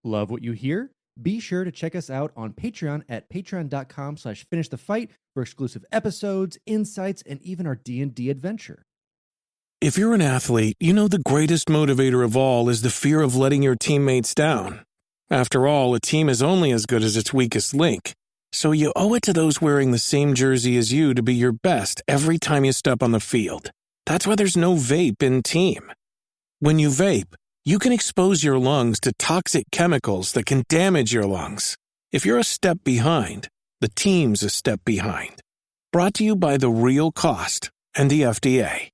Love what you hear? Be sure to check us out on Patreon at patreon.com/finishthefight for exclusive episodes, insights, and even our D&D adventure. If you're an athlete, you know the greatest motivator of all is the fear of letting your teammates down. After all, a team is only as good as its weakest link. So you owe it to those wearing the same jersey as you to be your best every time you step on the field. That's why there's no vape in team. When you vape, you can expose your lungs to toxic chemicals that can damage your lungs. If you're a step behind, the team's a step behind. Brought to you by The Real Cost and the FDA.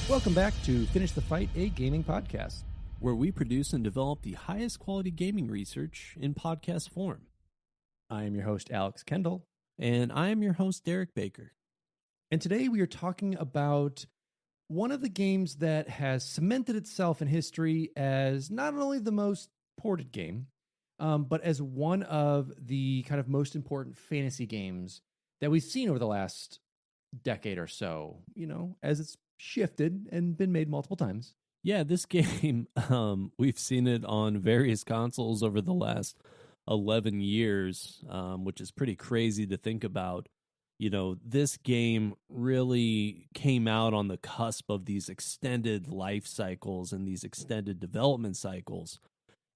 Welcome back to Finish the Fight, a gaming podcast, where we produce and develop the highest quality gaming research in podcast form. I am your host, Alex Kendall. And I am your host, Derek Baker. And today we are talking about one of the games that has cemented itself in history as not only the most ported game, but as one of the kind of most important fantasy games that we've seen over the last decade or so, as it's shifted and been made multiple times. Yeah, this game, we've seen it on various consoles over the last 11 years, which is pretty crazy to think about. This game really came out on the cusp of these extended life cycles and these extended development cycles.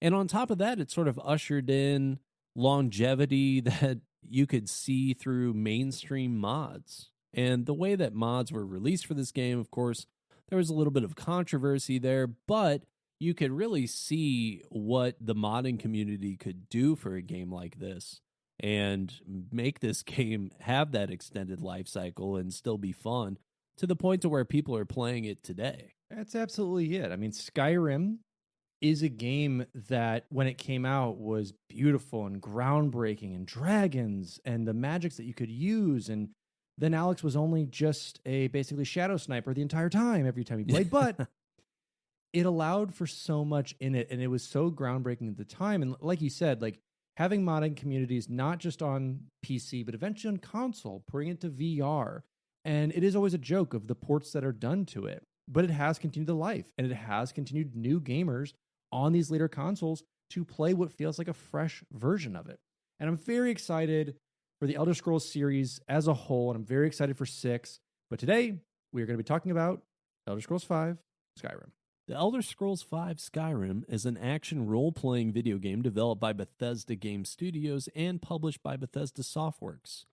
And on top of that, it sort of ushered in longevity that you could see through mainstream mods. And the way that mods were released for this game, of course, there was a little bit of controversy there, but you could really see what the modding community could do for a game like this and make this game have that extended life cycle and still be fun to the point to where people are playing it today. That's absolutely it. I mean, Skyrim is a game that when it came out was beautiful and groundbreaking and dragons and the magics that you could use. And then Alex was only just a basically shadow sniper the entire time, every time he played, but it allowed for so much in it. And it was so groundbreaking at the time. And like you said, like having modding communities, not just on PC, but eventually on console, bring it to VR. And it is always a joke of the ports that are done to it, but it has continued to life and it has continued new gamers on these later consoles to play what feels like a fresh version of it. And I'm very excited for the Elder Scrolls series as a whole, and I'm very excited for 6. But today, we are going to be talking about Elder Scrolls V, Skyrim. The Elder Scrolls V Skyrim is an action role-playing video game developed by Bethesda Game Studios and published by Bethesda Softworks.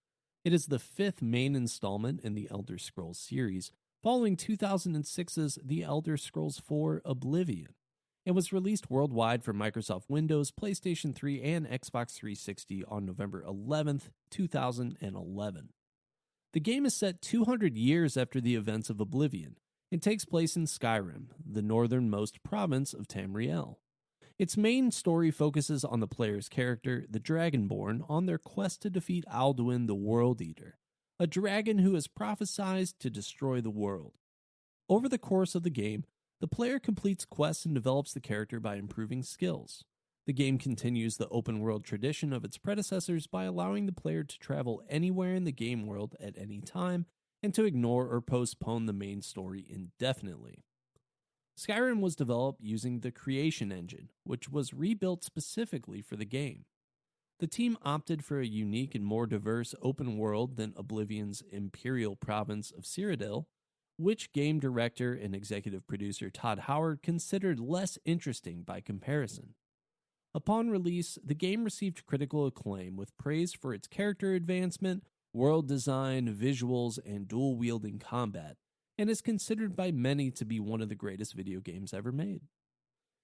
It is the 5th main installment in the Elder Scrolls series, following 2006's The Elder Scrolls IV Oblivion. It was released worldwide for Microsoft Windows, PlayStation 3, and Xbox 360 on November 11th, 2011. The game is set 200 years after the events of Oblivion and takes place in Skyrim, the northernmost province of Tamriel. Its main story focuses on the player's character, the Dragonborn, on their quest to defeat Alduin the World Eater, a dragon who is prophesied to destroy the world. Over the course of the game, the player completes quests and develops the character by improving skills. The game continues the open-world tradition of its predecessors by allowing the player to travel anywhere in the game world at any time and to ignore or postpone the main story indefinitely. Skyrim was developed using the Creation Engine, which was rebuilt specifically for the game. The team opted for a unique and more diverse open world than Oblivion's Imperial province of Cyrodiil, which game director and executive producer Todd Howard considered less interesting by comparison. Upon release, the game received critical acclaim with praise for its character advancement, world design, visuals, and dual-wielding combat, and is considered by many to be one of the greatest video games ever made.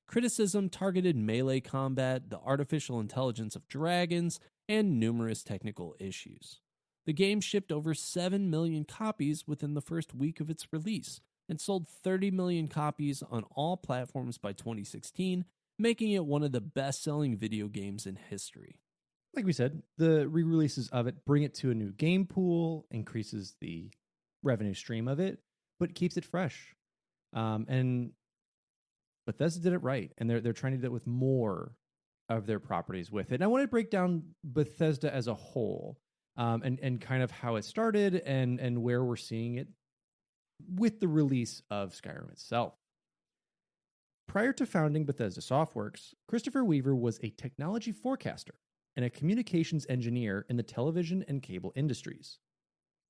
Criticism targeted melee combat, the artificial intelligence of dragons, and numerous technical issues. The game shipped over 7 million copies within the first week of its release and sold 30 million copies on all platforms by 2016, making it one of the best-selling video games in history. Like we said, the re-releases of it bring it to a new game pool, increases the revenue stream of it, but keeps it fresh. And Bethesda did it right, and they're trying to do it with more of their properties with it. And I want to break down Bethesda as a whole, and kind of how it started and where we're seeing it with the release of Skyrim itself. Prior to founding Bethesda Softworks, Christopher Weaver was a technology forecaster and a communications engineer in the television and cable industries.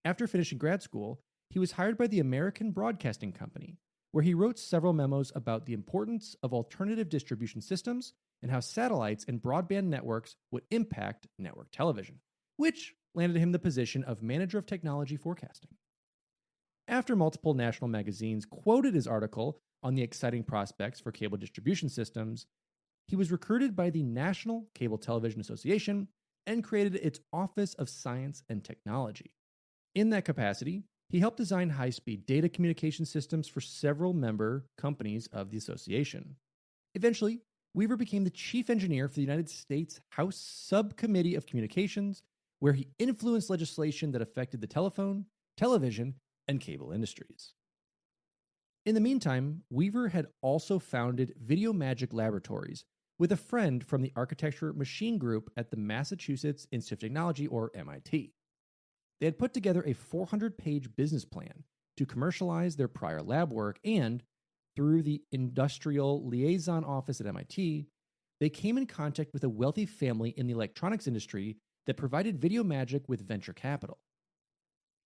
After finishing grad school, he was hired by the American Broadcasting Company, where he wrote several memos about the importance of alternative distribution systems and how satellites and broadband networks would impact network television, which landed him the position of Manager of Technology Forecasting. After multiple national magazines quoted his article on the exciting prospects for cable distribution systems, he was recruited by the National Cable Television Association and created its Office of Science and Technology. In that capacity, he helped design high-speed data communication systems for several member companies of the association. Eventually, Weaver became the chief engineer for the United States House Subcommittee of Communications, where he influenced legislation that affected the telephone, television, and cable industries. In the meantime, Weaver had also founded Video Magic Laboratories with a friend from the Architecture Machine Group at the Massachusetts Institute of Technology, or MIT. They had put together a 400-page business plan to commercialize their prior lab work, and through the Industrial Liaison Office at MIT, they came in contact with a wealthy family in the electronics industry that provided Video Magic with venture capital.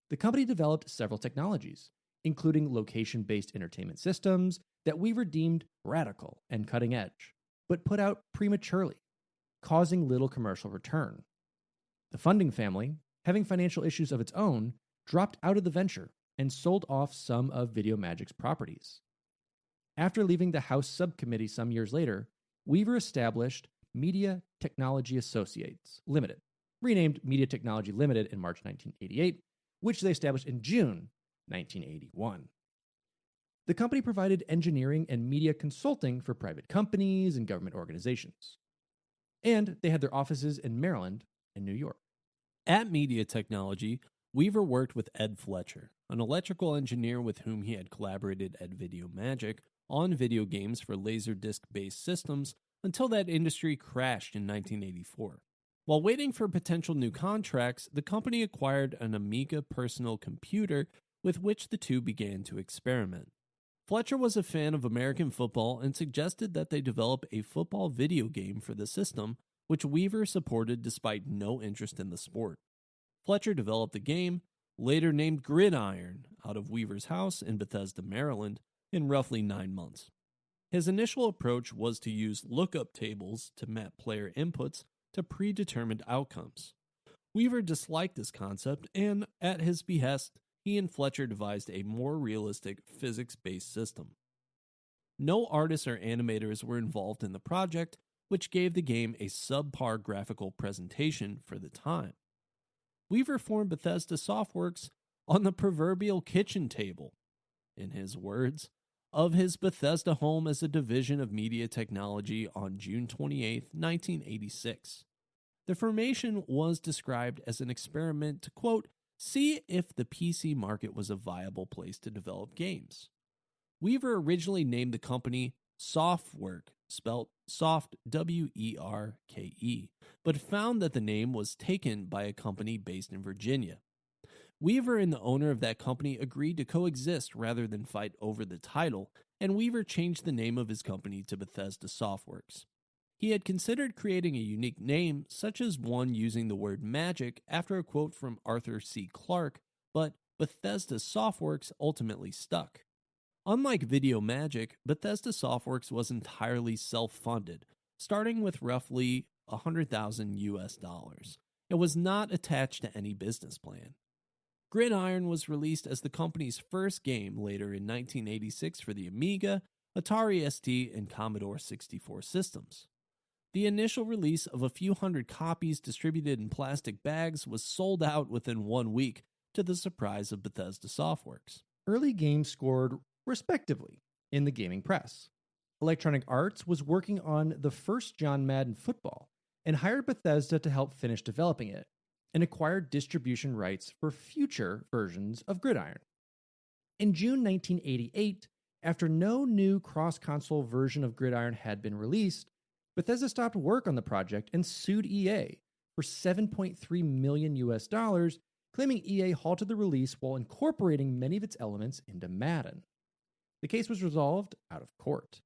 The company developed several technologies, including location-based entertainment systems that Weaver deemed radical and cutting edge, but put out prematurely, causing little commercial return. The funding family, having financial issues of its own, dropped out of the venture and sold off some of Video Magic's properties. After leaving the House subcommittee some years later, Weaver established Media Technology Associates Limited, renamed Media Technology Limited in March 1988, which they established in June 1981. The company provided engineering and media consulting for private companies and government organizations. And they had their offices in Maryland and New York. At Media Technology, Weaver worked with Ed Fletcher, an electrical engineer with whom he had collaborated at Video Magic on video games for Laserdisc-based systems until that industry crashed in 1984. While waiting for potential new contracts, the company acquired an Amiga personal computer with which the two began to experiment. Fletcher was a fan of American football and suggested that they develop a football video game for the system, which Weaver supported despite no interest in the sport. Fletcher developed the game, later named Gridiron, out of Weaver's house in Bethesda, Maryland, in roughly 9 months. His initial approach was to use lookup tables to map player inputs to predetermined outcomes. Weaver disliked this concept, and at his behest, he and Fletcher devised a more realistic physics-based system. No artists or animators were involved in the project, which gave the game a subpar graphical presentation for the time. Weaver formed Bethesda Softworks on the proverbial kitchen table, in his words, of his Bethesda home as a division of Media Technology on June 28, 1986. The formation was described as an experiment to, quote, see if the PC market was a viable place to develop games. Weaver originally named the company Softwork, spelled soft W-E-R-K-E, but found that the name was taken by a company based in Virginia. Weaver and the owner of that company agreed to coexist rather than fight over the title, and Weaver changed the name of his company to Bethesda Softworks. He had considered creating a unique name, such as one using the word magic after a quote from Arthur C. Clarke, but Bethesda Softworks ultimately stuck. Unlike Video Magic, Bethesda Softworks was entirely self-funded, starting with roughly $100,000. It was not attached to any business plan. Gridiron was released as the company's first game later in 1986 for the Amiga, Atari ST, and Commodore 64 systems. The initial release of a few hundred copies distributed in plastic bags was sold out within 1 week, to the surprise of Bethesda Softworks. Early games scored respectively in the gaming press. Electronic Arts was working on the first John Madden football and hired Bethesda to help finish developing it, and acquired distribution rights for future versions of Gridiron. In June 1988, after no new cross-console version of Gridiron had been released, Bethesda stopped work on the project and sued EA for $7.3 million US dollars, claiming EA halted the release while incorporating many of its elements into Madden. The case was resolved out of court.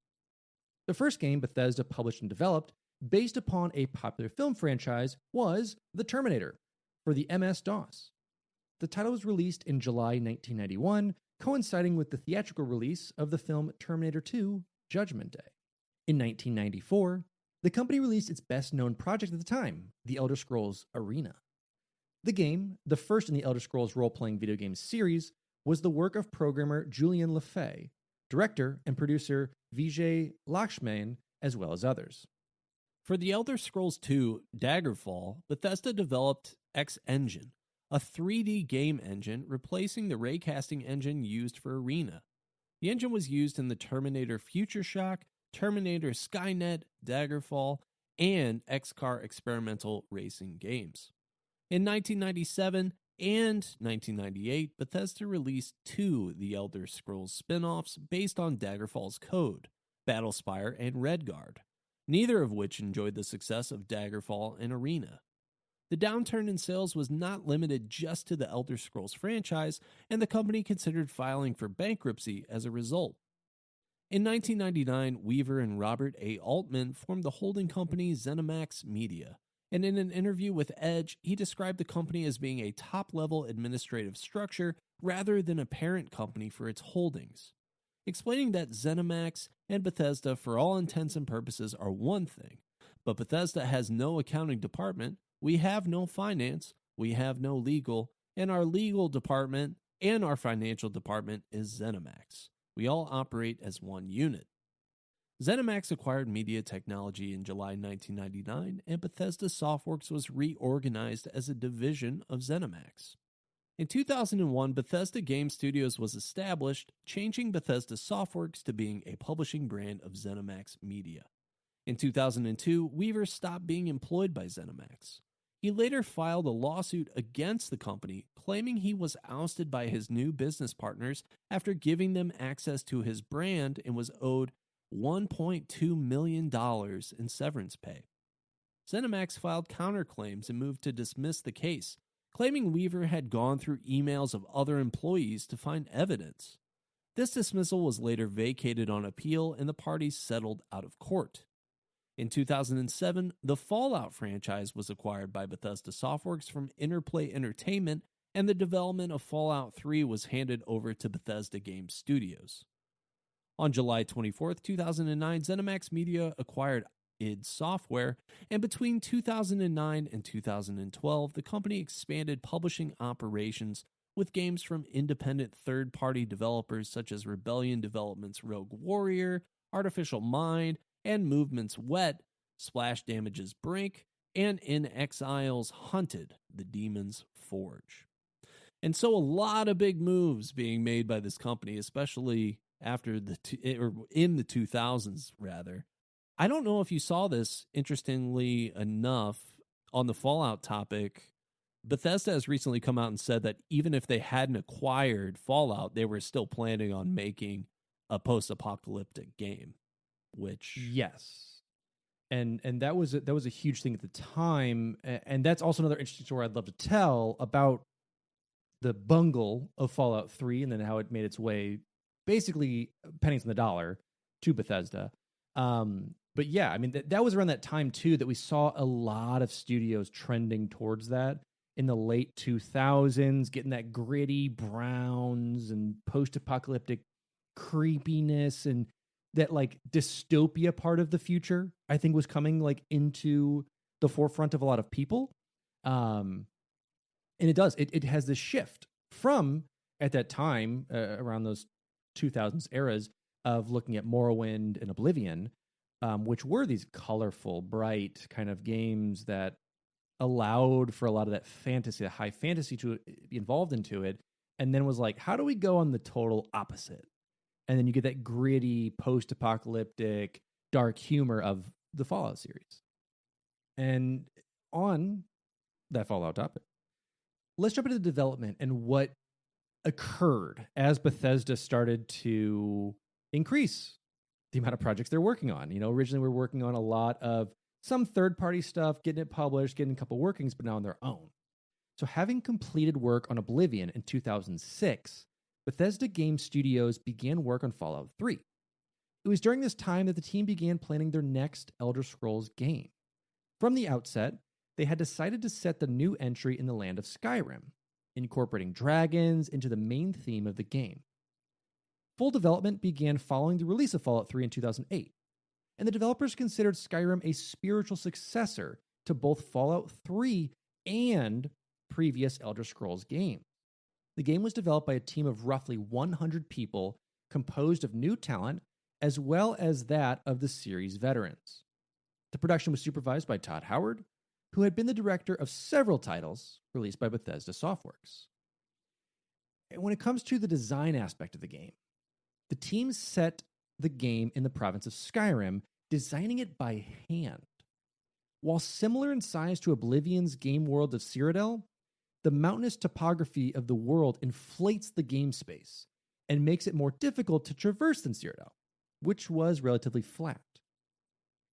The first game Bethesda published and developed, based upon a popular film franchise, was The Terminator for the MS-DOS. The title was released in July 1991, coinciding with the theatrical release of the film Terminator 2: Judgment Day. In 1994, the company released its best-known project at the time, The Elder Scrolls Arena. The game, the first in the Elder Scrolls role-playing video game series, was the work of programmer Julian LeFay, director and producer Vijay Lakshman, as well as others. For The Elder Scrolls II Daggerfall, Bethesda developed X Engine, a 3D game engine replacing the raycasting engine used for Arena. The engine was used in the Terminator Future Shock, Terminator Skynet, Daggerfall, and X-Car experimental racing games. In 1997 and 1998, Bethesda released two The Elder Scrolls spin-offs based on Daggerfall's code, Battlespire and Redguard, neither of which enjoyed the success of Daggerfall and Arena. The downturn in sales was not limited just to the Elder Scrolls franchise, and the company considered filing for bankruptcy as a result. In 1999, Weaver and Robert A. Altman formed the holding company ZeniMax Media, and in an interview with Edge, he described the company as being a top-level administrative structure rather than a parent company for its holdings, explaining that ZeniMax and Bethesda for all intents and purposes are one thing, but Bethesda has no accounting department, we have no finance, we have no legal, and our legal department and our financial department is ZeniMax. We all operate as one unit. ZeniMax acquired Media Technology in July 1999, and Bethesda Softworks was reorganized as a division of ZeniMax. In 2001, Bethesda Game Studios was established, changing Bethesda Softworks to being a publishing brand of ZeniMax Media. In 2002, Weaver stopped being employed by ZeniMax. He later filed a lawsuit against the company, claiming he was ousted by his new business partners after giving them access to his brand and was owed $1.2 million in severance pay. ZeniMax filed counterclaims and moved to dismiss the case, claiming Weaver had gone through emails of other employees to find evidence. This dismissal was later vacated on appeal and the parties settled out of court. In 2007, the Fallout franchise was acquired by Bethesda Softworks from Interplay Entertainment, and the development of Fallout 3 was handed over to Bethesda Game Studios. On July 24, 2009, ZeniMax Media acquired id Software, and between 2009 and 2012, the company expanded publishing operations with games from independent third-party developers such as Rebellion Developments' Rogue Warrior, Artificial Mind, and Movement's Wet, Splash Damage's Brink, and In Exile's Hunted, The Demon's Forge. And so a lot of big moves being made by this company, especially after in the 2000s, rather. I don't know if you saw this, interestingly enough, on the Fallout topic. Bethesda has recently come out and said that even if they hadn't acquired Fallout, they were still planning on making a post-apocalyptic game, which... Yes. And that was a huge thing at the time, and that's also another interesting story I'd love to tell about the bungle of Fallout 3 and then how it made its way, basically pennies on the dollar, to Bethesda. But yeah, I mean, that was around that time, too, that we saw a lot of studios trending towards that in the late 2000s, getting that gritty browns and post-apocalyptic creepiness and that, like, dystopia part of the future, I think, was coming, like, into the forefront of a lot of people. And it does. It has this shift from, at that time, around those 2000s eras, of looking at Morrowind and Oblivion, which were these colorful, bright kind of games that allowed for a lot of that fantasy, the high fantasy, to be involved into it, and then was like, how do we go on the total opposite? And then you get that gritty, post-apocalyptic, dark humor of the Fallout series. And on that Fallout topic, let's jump into the development and what occurred as Bethesda started to increase the amount of projects they're working on. Originally we're working on a lot of some third-party stuff, getting it published, getting a couple workings, but now on their own. So having completed work on Oblivion in 2006, Bethesda Game Studios began work on Fallout 3. It was during this time that the team began planning their next Elder Scrolls game. From the outset, they had decided to set the new entry in the land of Skyrim, incorporating dragons into the main theme of the game. Full development began following the release of Fallout 3 in 2008, and the developers considered Skyrim a spiritual successor to both Fallout 3 and previous Elder Scrolls games. The game was developed by a team of roughly 100 people composed of new talent as well as that of the series veterans. The production was supervised by Todd Howard, who had been the director of several titles released by Bethesda Softworks. And when it comes to the design aspect of the game, the team set the game in the province of Skyrim, designing it by hand. While similar in size to Oblivion's game world of Cyrodiil, the mountainous topography of the world inflates the game space and makes it more difficult to traverse than Cyrodiil, which was relatively flat.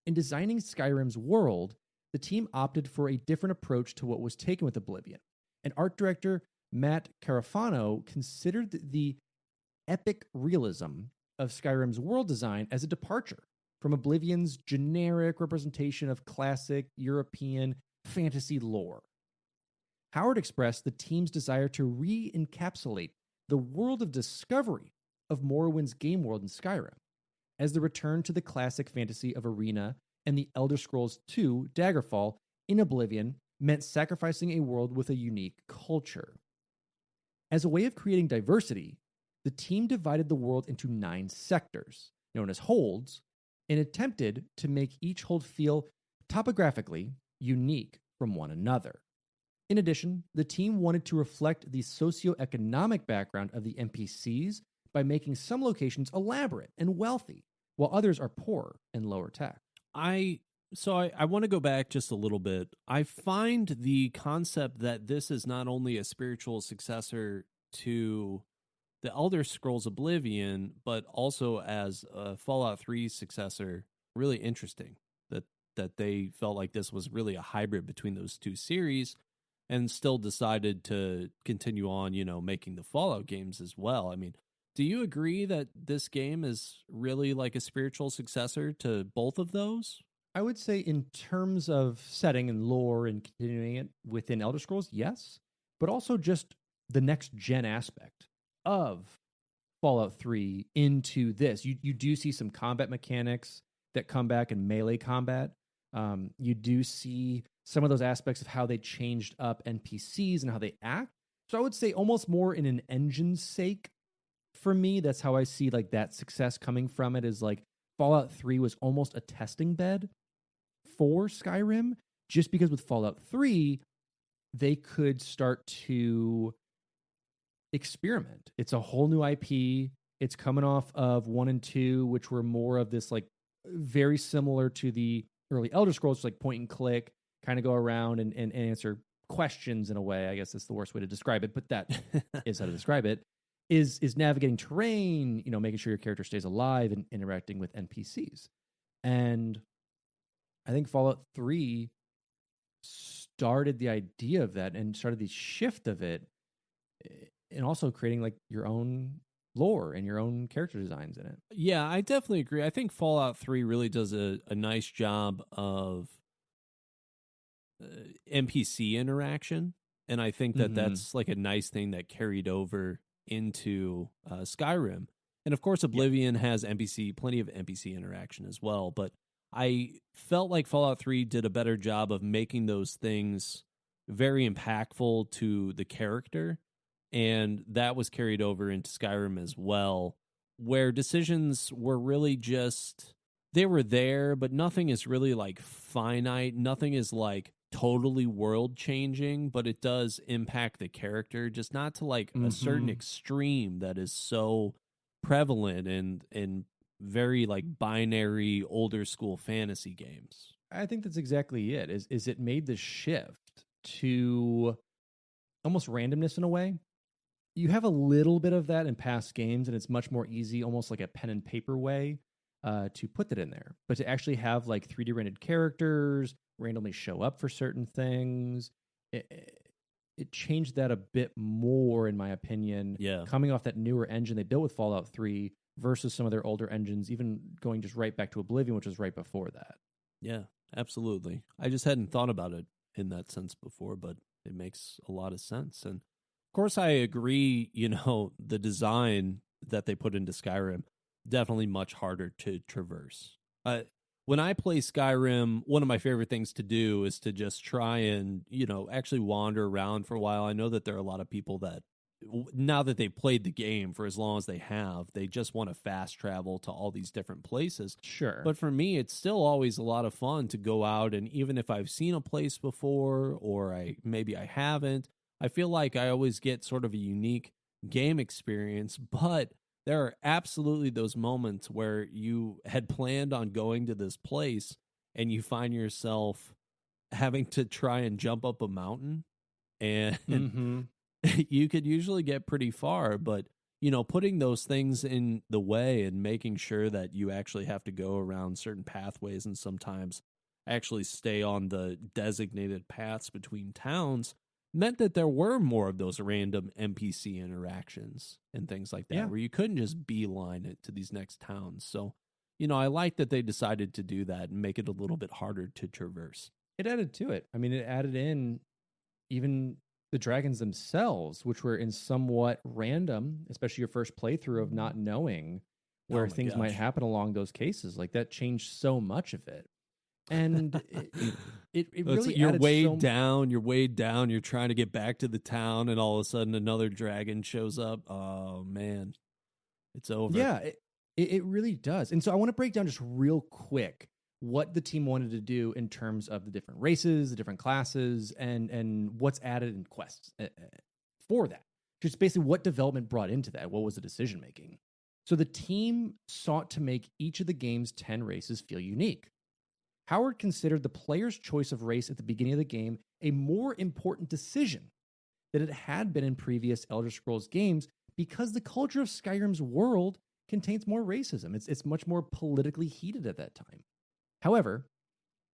In designing Skyrim's world, the team opted for a different approach to what was taken with Oblivion, and art director Matt Carafano considered the epic realism of Skyrim's world design as a departure from Oblivion's generic representation of classic European fantasy lore. Howard expressed the team's desire to re-encapsulate the world of discovery of Morrowind's game world in Skyrim, as the return to the classic fantasy of Arena and the Elder Scrolls II Daggerfall in Oblivion meant sacrificing a world with a unique culture. As a way of creating diversity, the team divided the world into 9 sectors, known as holds, and attempted to make each hold feel topographically unique from one another. In addition, the team wanted to reflect the socioeconomic background of the NPCs by making some locations elaborate and wealthy, while others are poor and lower tech. I want to go back just a little bit. I find the concept that this is not only a spiritual successor to the Elder Scrolls Oblivion, but also as a Fallout 3 successor really interesting. That they felt like this was really a hybrid between those two series, and still decided to continue on, making the Fallout games as well. I mean, do you agree that this game is really like a spiritual successor to both of those? I would say in terms of setting and lore and continuing it within Elder Scrolls, yes, but also just the next gen aspect of Fallout 3 into this. You do see some combat mechanics that come back in melee combat. You do see some of those aspects of how they changed up NPCs and how they act. So I would say almost more in an engine's sake. For me, that's how I see like that success coming from it, is like Fallout 3 was almost a testing bed for Skyrim, just because with Fallout 3, they could start to experiment. It's a whole new IP. It's coming off of 1 and 2, which were more of this like very similar to the early Elder Scrolls, like point and click, kind of go around and answer questions in a way. I guess that's the worst way to describe it, but that is how to describe it. Is navigating terrain, making sure your character stays alive and interacting with NPCs. And I think Fallout 3 started the idea of that and started the shift of it, and also creating like your own lore and your own character designs in it. Yeah, I definitely agree. I think Fallout 3 really does a nice job of NPC interaction, and I think that that's like a nice thing that carried over into Skyrim. And of course, Oblivion has plenty of NPC interaction as well, but I felt like Fallout 3 did a better job of making those things very impactful to the character, and that was carried over into Skyrim as well, where decisions were really just, they were there, but nothing is really like finite. Nothing is like totally world changing, but it does impact the character, just not to like a certain extreme that is so prevalent in very like binary older school fantasy games. I think that's exactly it. Is it made the shift to almost randomness in a way. You have a little bit of that in past games, and it's much more easy, almost like a pen and paper way to put that in there. But to actually have like 3D rendered characters randomly show up for certain things, it changed that a bit more, in my opinion. Yeah. Coming off that newer engine they built with Fallout 3 versus some of their older engines, even going just right back to Oblivion, which was right before that. Yeah, absolutely. I just hadn't thought about it in that sense before, but it makes a lot of sense. And of course, I agree, the design that they put into Skyrim, definitely much harder to traverse. When I play Skyrim, one of my favorite things to do is to just try and, actually wander around for a while. I know that there are a lot of people that, now that they've played the game for as long as they have, they just want to fast travel to all these different places. Sure. But for me, it's still always a lot of fun to go out, and even if I've seen a place before or maybe I haven't, I feel like I always get sort of a unique game experience. But there are absolutely those moments where you had planned on going to this place and you find yourself having to try and jump up a mountain, and you could usually get pretty far, but putting those things in the way and making sure that you actually have to go around certain pathways and sometimes actually stay on the designated paths between towns meant that there were more of those random NPC interactions and things like that, where you couldn't just beeline it to these next towns. So, I like that they decided to do that and make it a little bit harder to traverse. It added to it. I mean, it added in even the dragons themselves, which were in somewhat random, especially your first playthrough of not knowing where things might happen along those cases. Like, that changed so much of it. And it really you're added weighed down, you're trying to get back to the town, and all of a sudden another dragon shows up. Oh man, it's over. Yeah, it really does. And so I want to break down just real quick what the team wanted to do in terms of the different races, the different classes, and what's added in quests for that. Just basically what development brought into that. What was the decision making? So the team sought to make each of the game's 10 races feel unique. Howard considered the player's choice of race at the beginning of the game a more important decision than it had been in previous Elder Scrolls games, because the culture of Skyrim's world contains more racism. It's much more politically heated at that time. However,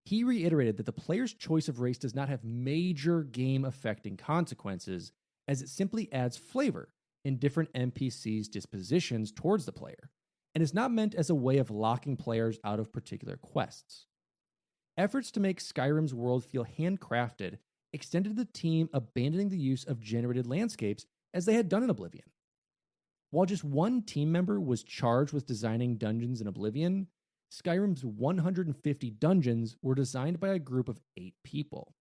he reiterated that the player's choice of race does not have major game-affecting consequences, as it simply adds flavor in different NPCs' dispositions towards the player, and is not meant as a way of locking players out of particular quests. Efforts to make Skyrim's world feel handcrafted extended to the team abandoning the use of generated landscapes as they had done in Oblivion. While just one team member was charged with designing dungeons in Oblivion, Skyrim's 150 dungeons were designed by a group of 8 people.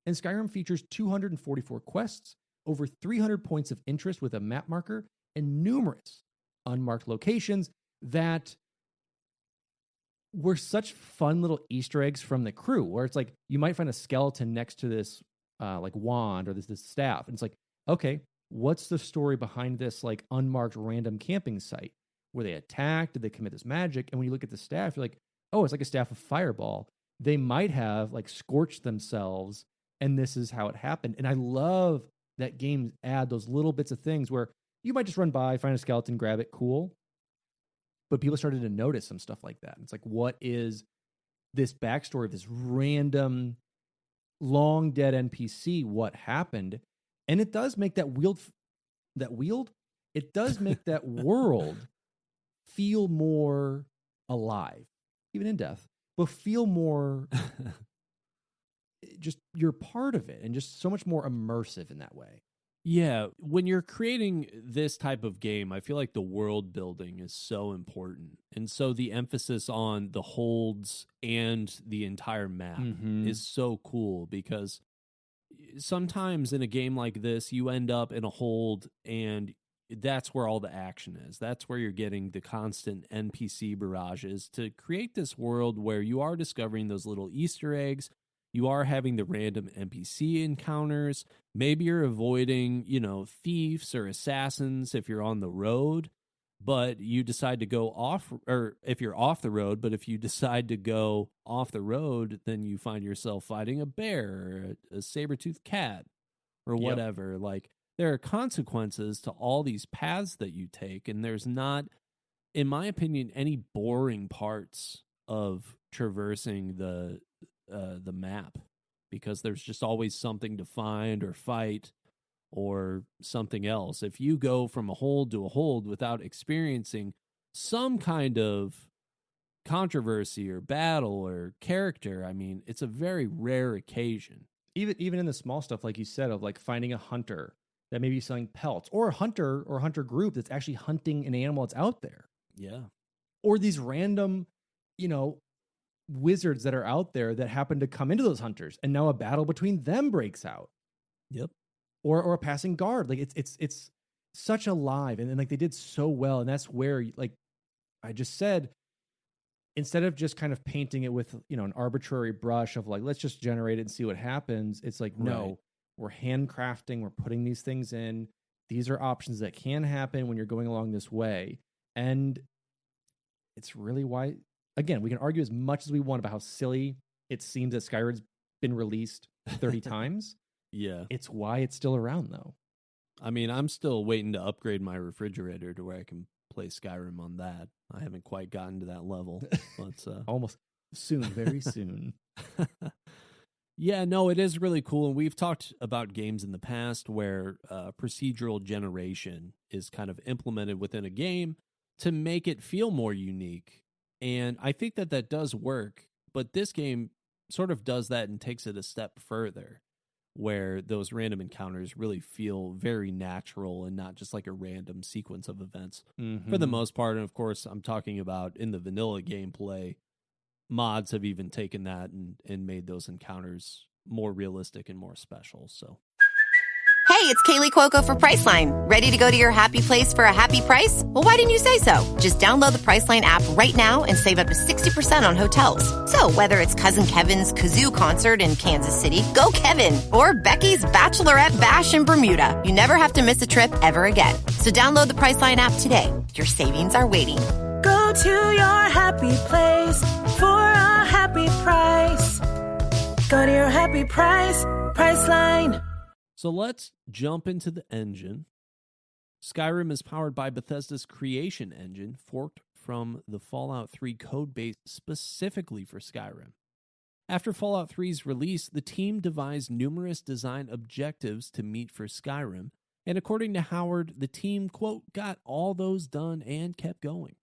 And Skyrim features 244 quests, over 300 points of interest with a map marker, and numerous unmarked locations that were such fun little Easter eggs from the crew, where it's like you might find a skeleton next to this like wand or this staff, and it's like, okay, what's the story behind this like unmarked random camping site? Were they attacked? Did they commit this magic? And when you look at the staff, you're like, oh, it's like a staff of fireball. They might have like scorched themselves, and this is how it happened. And I love that games add those little bits of things where you might just run by, find a skeleton, grab it, cool. But people started to notice some stuff like that. It's like, what is this backstory of this random, long dead NPC? What happened? And it does make it does make that world feel more alive, even in death, but feel more just you're part of it and just so much more immersive in that way. Yeah, when you're creating this type of game, I feel like the world building is so important. And so the emphasis on the holds and the entire map is so cool, because sometimes in a game like this, you end up in a hold and that's where all the action is. That's where you're getting the constant NPC barrages to create this world where you are discovering those little Easter eggs. You are having the random NPC encounters. Maybe you're avoiding, thieves or assassins if you're on the road, but you decide to go off, or if you're off the road, but if you decide to go off the road, then you find yourself fighting a bear or a saber-toothed cat or whatever. Yep. Like, there are consequences to all these paths that you take, and there's not in my opinion, any boring parts of traversing the map, because there's just always something to find or fight or something else. If you go from a hold to a hold without experiencing some kind of controversy or battle or character, I mean, it's a very rare occasion. Even in the small stuff, like you said, of like finding a hunter that may be selling pelts, or a hunter or hunter group that's actually hunting an animal that's out there. Yeah. Or these random, wizards that are out there that happen to come into those hunters, and now a battle between them breaks out. Yep. Or a passing guard. Like it's such alive, and like they did so well, and that's where, like I just said, instead of just kind of painting it with an arbitrary brush of like, let's just generate it and see what happens, it's like, no, we're handcrafting, we're putting these things in. These are options that can happen when you're going along this way. And it's really why, again, we can argue as much as we want about how silly it seems that Skyrim's been released 30 times. Yeah. It's why it's still around, though. I mean, I'm still waiting to upgrade my refrigerator to where I can play Skyrim on that. I haven't quite gotten to that level, but almost soon, very soon. Yeah, no, it is really cool. And we've talked about games in the past where procedural generation is kind of implemented within a game to make it feel more unique. And I think that does work, but this game sort of does that and takes it a step further, where those random encounters really feel very natural and not just like a random sequence of events for the most part. And of course, I'm talking about in the vanilla gameplay, mods have even taken that and made those encounters more realistic and more special. So, Hey, it's Kaylee Cuoco for Priceline. Ready to go to your happy place for a happy price? Well, why didn't you say so? Just download the Priceline app right now and save up to 60% on hotels. So whether it's Cousin Kevin's Kazoo Concert in Kansas City, go Kevin, or Becky's Bachelorette Bash in Bermuda, you never have to miss a trip ever again. So download the Priceline app today. Your savings are waiting. Go to your happy place for a happy price. Go to your happy price, Priceline. So let's jump into the engine. Skyrim is powered by Bethesda's Creation Engine, forked from the Fallout 3 code base specifically for Skyrim. After Fallout 3's release, the team devised numerous design objectives to meet for Skyrim, and according to Howard, the team, quote, got all those done and kept going.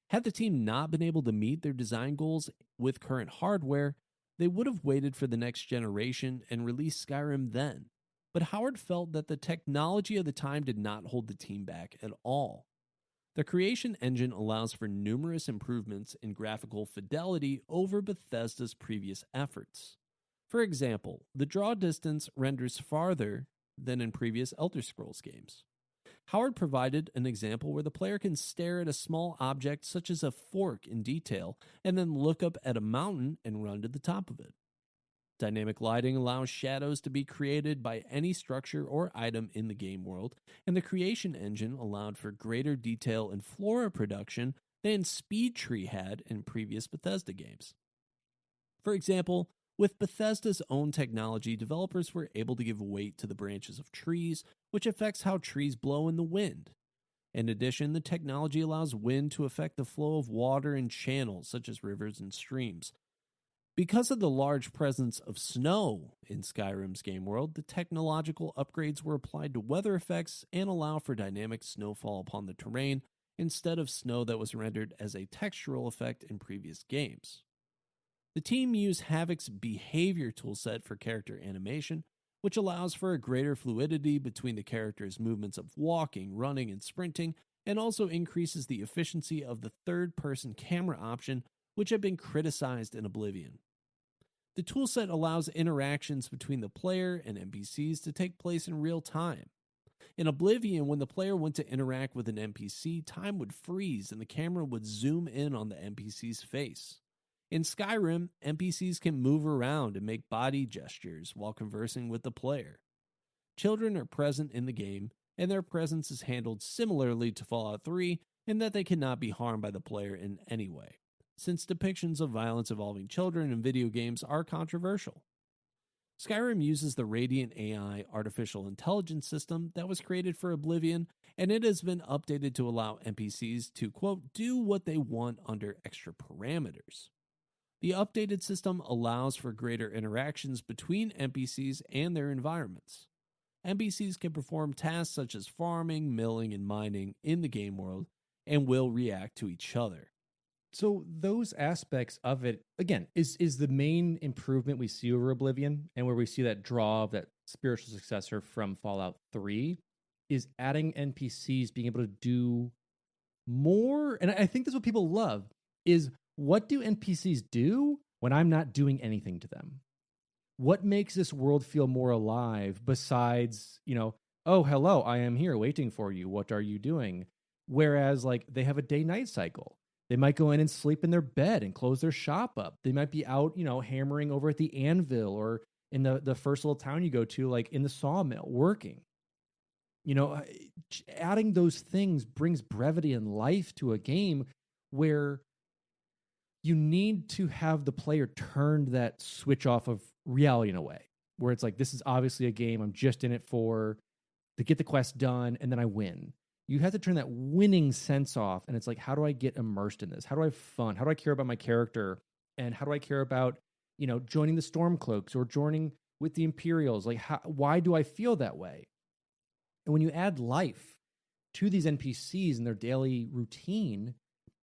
Had the team not been able to meet their design goals with current hardware, they would have waited for the next generation and released Skyrim then. But Howard felt that the technology of the time did not hold the team back at all. The Creation Engine allows for numerous improvements in graphical fidelity over Bethesda's previous efforts. For example, the draw distance renders farther than in previous Elder Scrolls games. Howard provided an example where the player can stare at a small object such as a fork in detail and then look up at a mountain and run to the top of it. Dynamic lighting allows shadows to be created by any structure or item in the game world, and the Creation Engine allowed for greater detail and flora production than SpeedTree had in previous Bethesda games. For example, with Bethesda's own technology, developers were able to give weight to the branches of trees, which affects how trees blow in the wind. In addition, the technology allows wind to affect the flow of water in channels, such as rivers and streams. Because of the large presence of snow in Skyrim's game world, the technological upgrades were applied to weather effects and allow for dynamic snowfall upon the terrain instead of snow that was rendered as a textural effect in previous games. The team used Havoc's behavior toolset for character animation, which allows for a greater fluidity between the character's movements of walking, running, and sprinting, and also increases the efficiency of the third-person camera option, which had been criticized in Oblivion. The toolset allows interactions between the player and NPCs to take place in real time. In Oblivion, when the player went to interact with an NPC, time would freeze and the camera would zoom in on the NPC's face. In Skyrim, NPCs can move around and make body gestures while conversing with the player. Children are present in the game, and their presence is handled similarly to Fallout 3 in that they cannot be harmed by the player in any way, since depictions of violence involving children in video games are controversial. Skyrim uses the Radiant AI artificial intelligence system that was created for Oblivion, and it has been updated to allow NPCs to, quote, do what they want under extra parameters. The updated system allows for greater interactions between NPCs and their environments. NPCs can perform tasks such as farming, milling, and mining in the game world and will react to each other. So those aspects of it, again, is the main improvement we see over Oblivion, and where we see that draw of that spiritual successor from Fallout 3, is adding NPCs being able to do more. And I think that's what people love, is what do NPCs do when I'm not doing anything to them? What makes this world feel more alive besides, oh, hello, I am here waiting for you. What are you doing? Whereas, like, they have a day-night cycle. They might go in and sleep in their bed and close their shop up. They might be out, hammering over at the anvil, or in the first little town you go to, like in the sawmill, working. Adding those things brings brevity and life to a game where you need to have the player turn that switch off of reality in a way, where it's like, this is obviously a game I'm just in it to get the quest done, and then I win. You have to turn that winning sense off, and it's like, how do I get immersed in this? How do I have fun? How do I care about my character? And how do I care about, joining the Stormcloaks or joining with the Imperials? Like, why do I feel that way? And when you add life to these NPCs and their daily routine,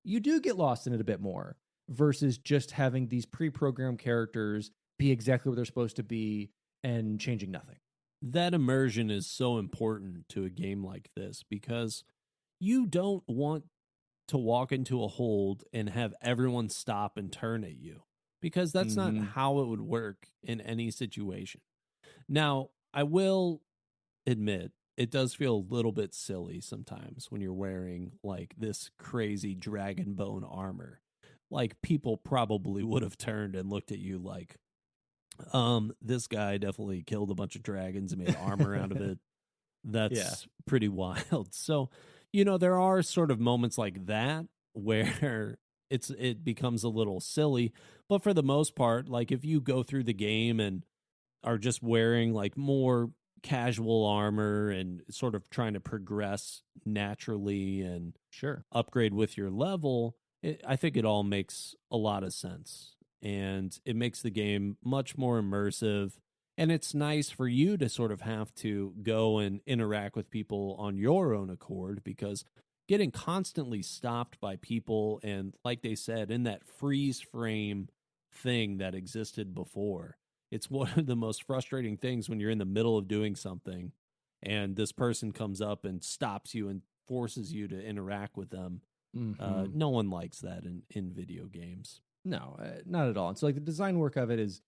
you do get lost in it a bit more, versus just having these pre-programmed characters be exactly what they're supposed to be and changing nothing. That immersion is so important to a game like this, because you don't want to walk into a hold and have everyone stop and turn at you, because that's not how it would work in any situation. Now, I will admit, it does feel a little bit silly sometimes when you're wearing like this crazy dragon bone armor. Like, people probably would have turned and looked at you like, this guy definitely killed a bunch of dragons and made armor out of it. That's pretty wild. So, there are sort of moments like that where it becomes a little silly. But for the most part, like, if you go through the game and are just wearing like more casual armor and sort of trying to progress naturally and upgrade with your level, I think it all makes a lot of sense. And it makes the game much more immersive. And it's nice for you to sort of have to go and interact with people on your own accord, because getting constantly stopped by people and, like they said, in that freeze frame thing that existed before, it's one of the most frustrating things when you're in the middle of doing something and this person comes up and stops you and forces you to interact with them. No one likes that in video games. No, not at all. And so, like, the design work of it is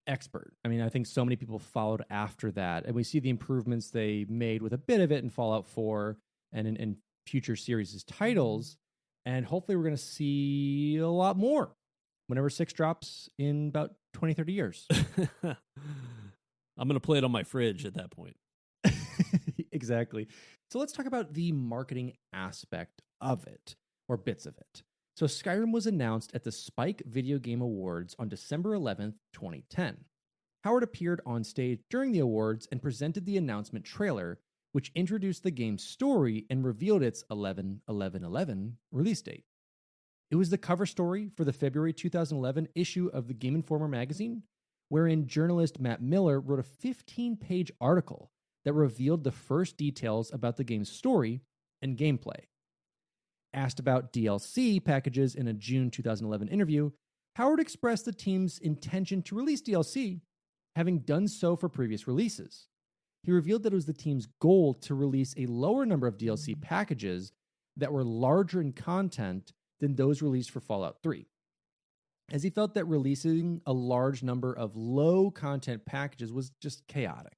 expert. I mean, I think so many people followed after that, and we see the improvements they made with a bit of it in Fallout 4 and in future series' titles, and hopefully we're going to see a lot more whenever 6 drops in about 20, 30 years. I'm going to play it on my fridge at that point. Exactly. So let's talk about the marketing aspect of it, or bits of it. So Skyrim was announced at the Spike Video Game Awards on December 11th, 2010. Howard appeared on stage during the awards and presented the announcement trailer, which introduced the game's story and revealed its 11/11/11 release date. It was the cover story for the February 2011 issue of the Game Informer magazine, wherein journalist Matt Miller wrote a 15-page article that revealed the first details about the game's story and gameplay. Asked about DLC packages in a June 2011 interview, Howard expressed the team's intention to release DLC, having done so for previous releases. He revealed that it was the team's goal to release a lower number of DLC packages that were larger in content than those released for Fallout 3, as he felt that releasing a large number of low-content packages was just chaotic.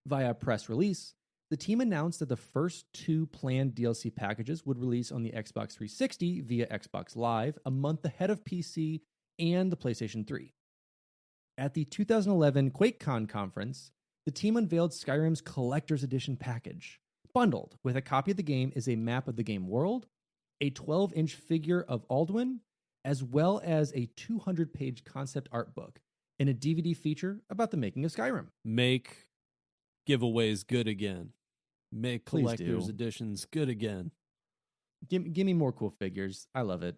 Via a press release, the team announced that the first 2 planned DLC packages would release on the Xbox 360 via Xbox Live a month ahead of PC and the PlayStation 3. At the 2011 QuakeCon conference, the team unveiled Skyrim's Collector's Edition package. Bundled with a copy of the game is a map of the game world, a 12-inch figure of Alduin, as well as a 200-page concept art book in a DVD feature about the making of Skyrim. Make giveaways good again. Make Please collector's do. editions good again. Give me more cool figures. I love it.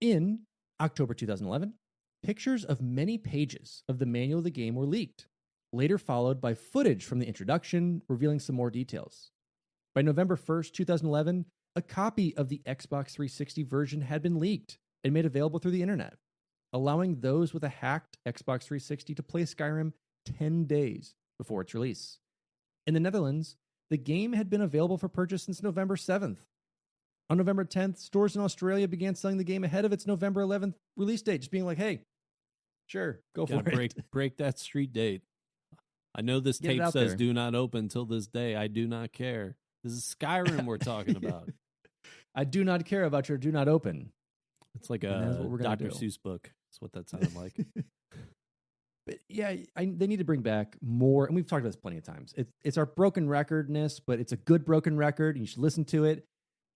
In October 2011, pictures of many pages of the manual of the game were leaked, later followed by footage from the introduction revealing some more details. By November 1st, 2011, a copy of the Xbox 360 version had been leaked and made available through the internet, allowing those with a hacked Xbox 360 to play Skyrim 10 days before its release. In the Netherlands, the game had been available for purchase since November 7th. On November 10th, stores in Australia began selling the game ahead of its November 11th release date, just being like, hey, sure, go for Gotta it. break that street date. I know this Get it tape out says there. do not open till this day. I do not care. This is Skyrim we're talking about. I do not care about your do not open. It's like And that's a what we're gonna Dr. do. Seuss book. That's what that sounded like. But yeah, they need to bring back more, and we've talked about this plenty of times. It's our broken recordness, but it's a good broken record. And you should listen to it.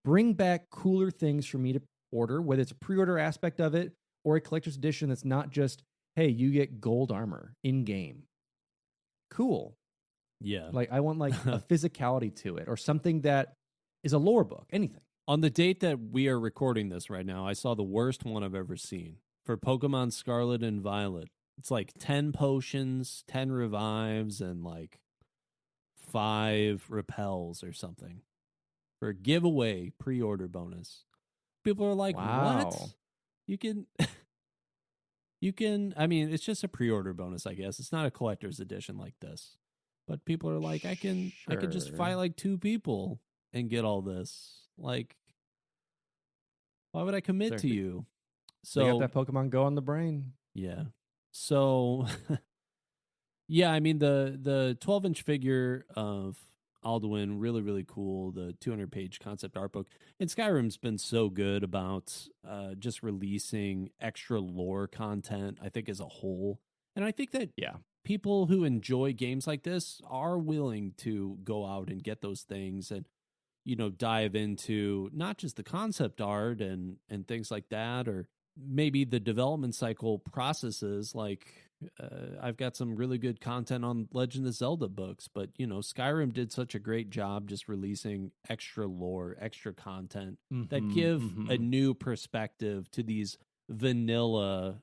Bring back cooler things for me to order, whether it's a pre-order aspect of it or a collector's edition that's not just, hey, you get gold armor in game. Cool. Yeah. Like I want like a physicality to it or something that is a lore book, anything. On the date that we are recording this right now, I saw the worst one I've ever seen for Pokemon Scarlet and Violet. It's like 10 potions, 10 revives, and like 5 repels or something for a giveaway pre-order bonus. People are like, Wow. what? You can, I mean, it's just a pre-order bonus, I guess. It's not a collector's edition like this. But people are like, I can just Sure. fight like 2 people and get all this. Like, why would I commit to Sorry. you? They got So, that Pokemon Go on the brain. yeah. So, yeah, I mean, the 12-inch figure of Alduin, really, really cool. The 200-page concept art book. And Skyrim's been so good about just releasing extra lore content, I think, as a whole. And I think that Yeah. people who enjoy games like this are willing to go out and get those things and, you know, dive into not just the concept art and things like that, or maybe the development cycle processes. Like I've got some really good content on Legend of Zelda books, but you know, Skyrim did such a great job just releasing extra lore, extra content that give a new perspective to these vanilla